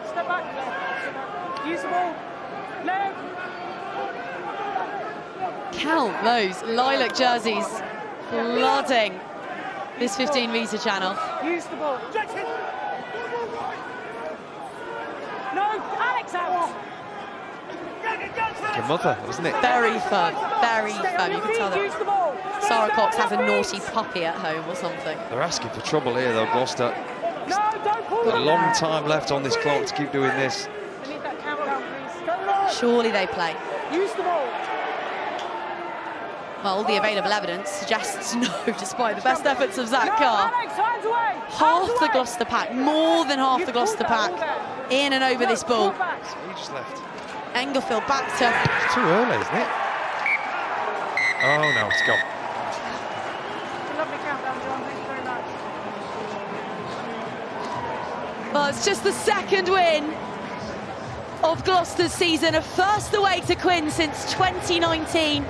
Step back. Use the ball. No. Count those lilac jerseys flooding this 15-metre channel. Use the ball. No, Alex out. Like a mother, isn't it? Very firm, very firm. You can tell Use the that ball. Sarah Cox has a naughty puppy at home or something. They're asking for trouble here, though, Gloucester. No, don't pull. Got a long time left on this clock to keep doing this. I need that countdown, please. Surely they play. Use the ball. Well, all the available evidence suggests no, despite the best efforts of Zach Carr. Alex, hands away. Half the Gloucester pack, more than half the Gloucester pack, in and over this ball. He just left. Englefield back to... It's too early, isn't it? Oh, no, it's gone. Lovely countdown, John. Thank you very much. Well, it's just the second win of Gloucester's season, a first away to Quinn since 2019.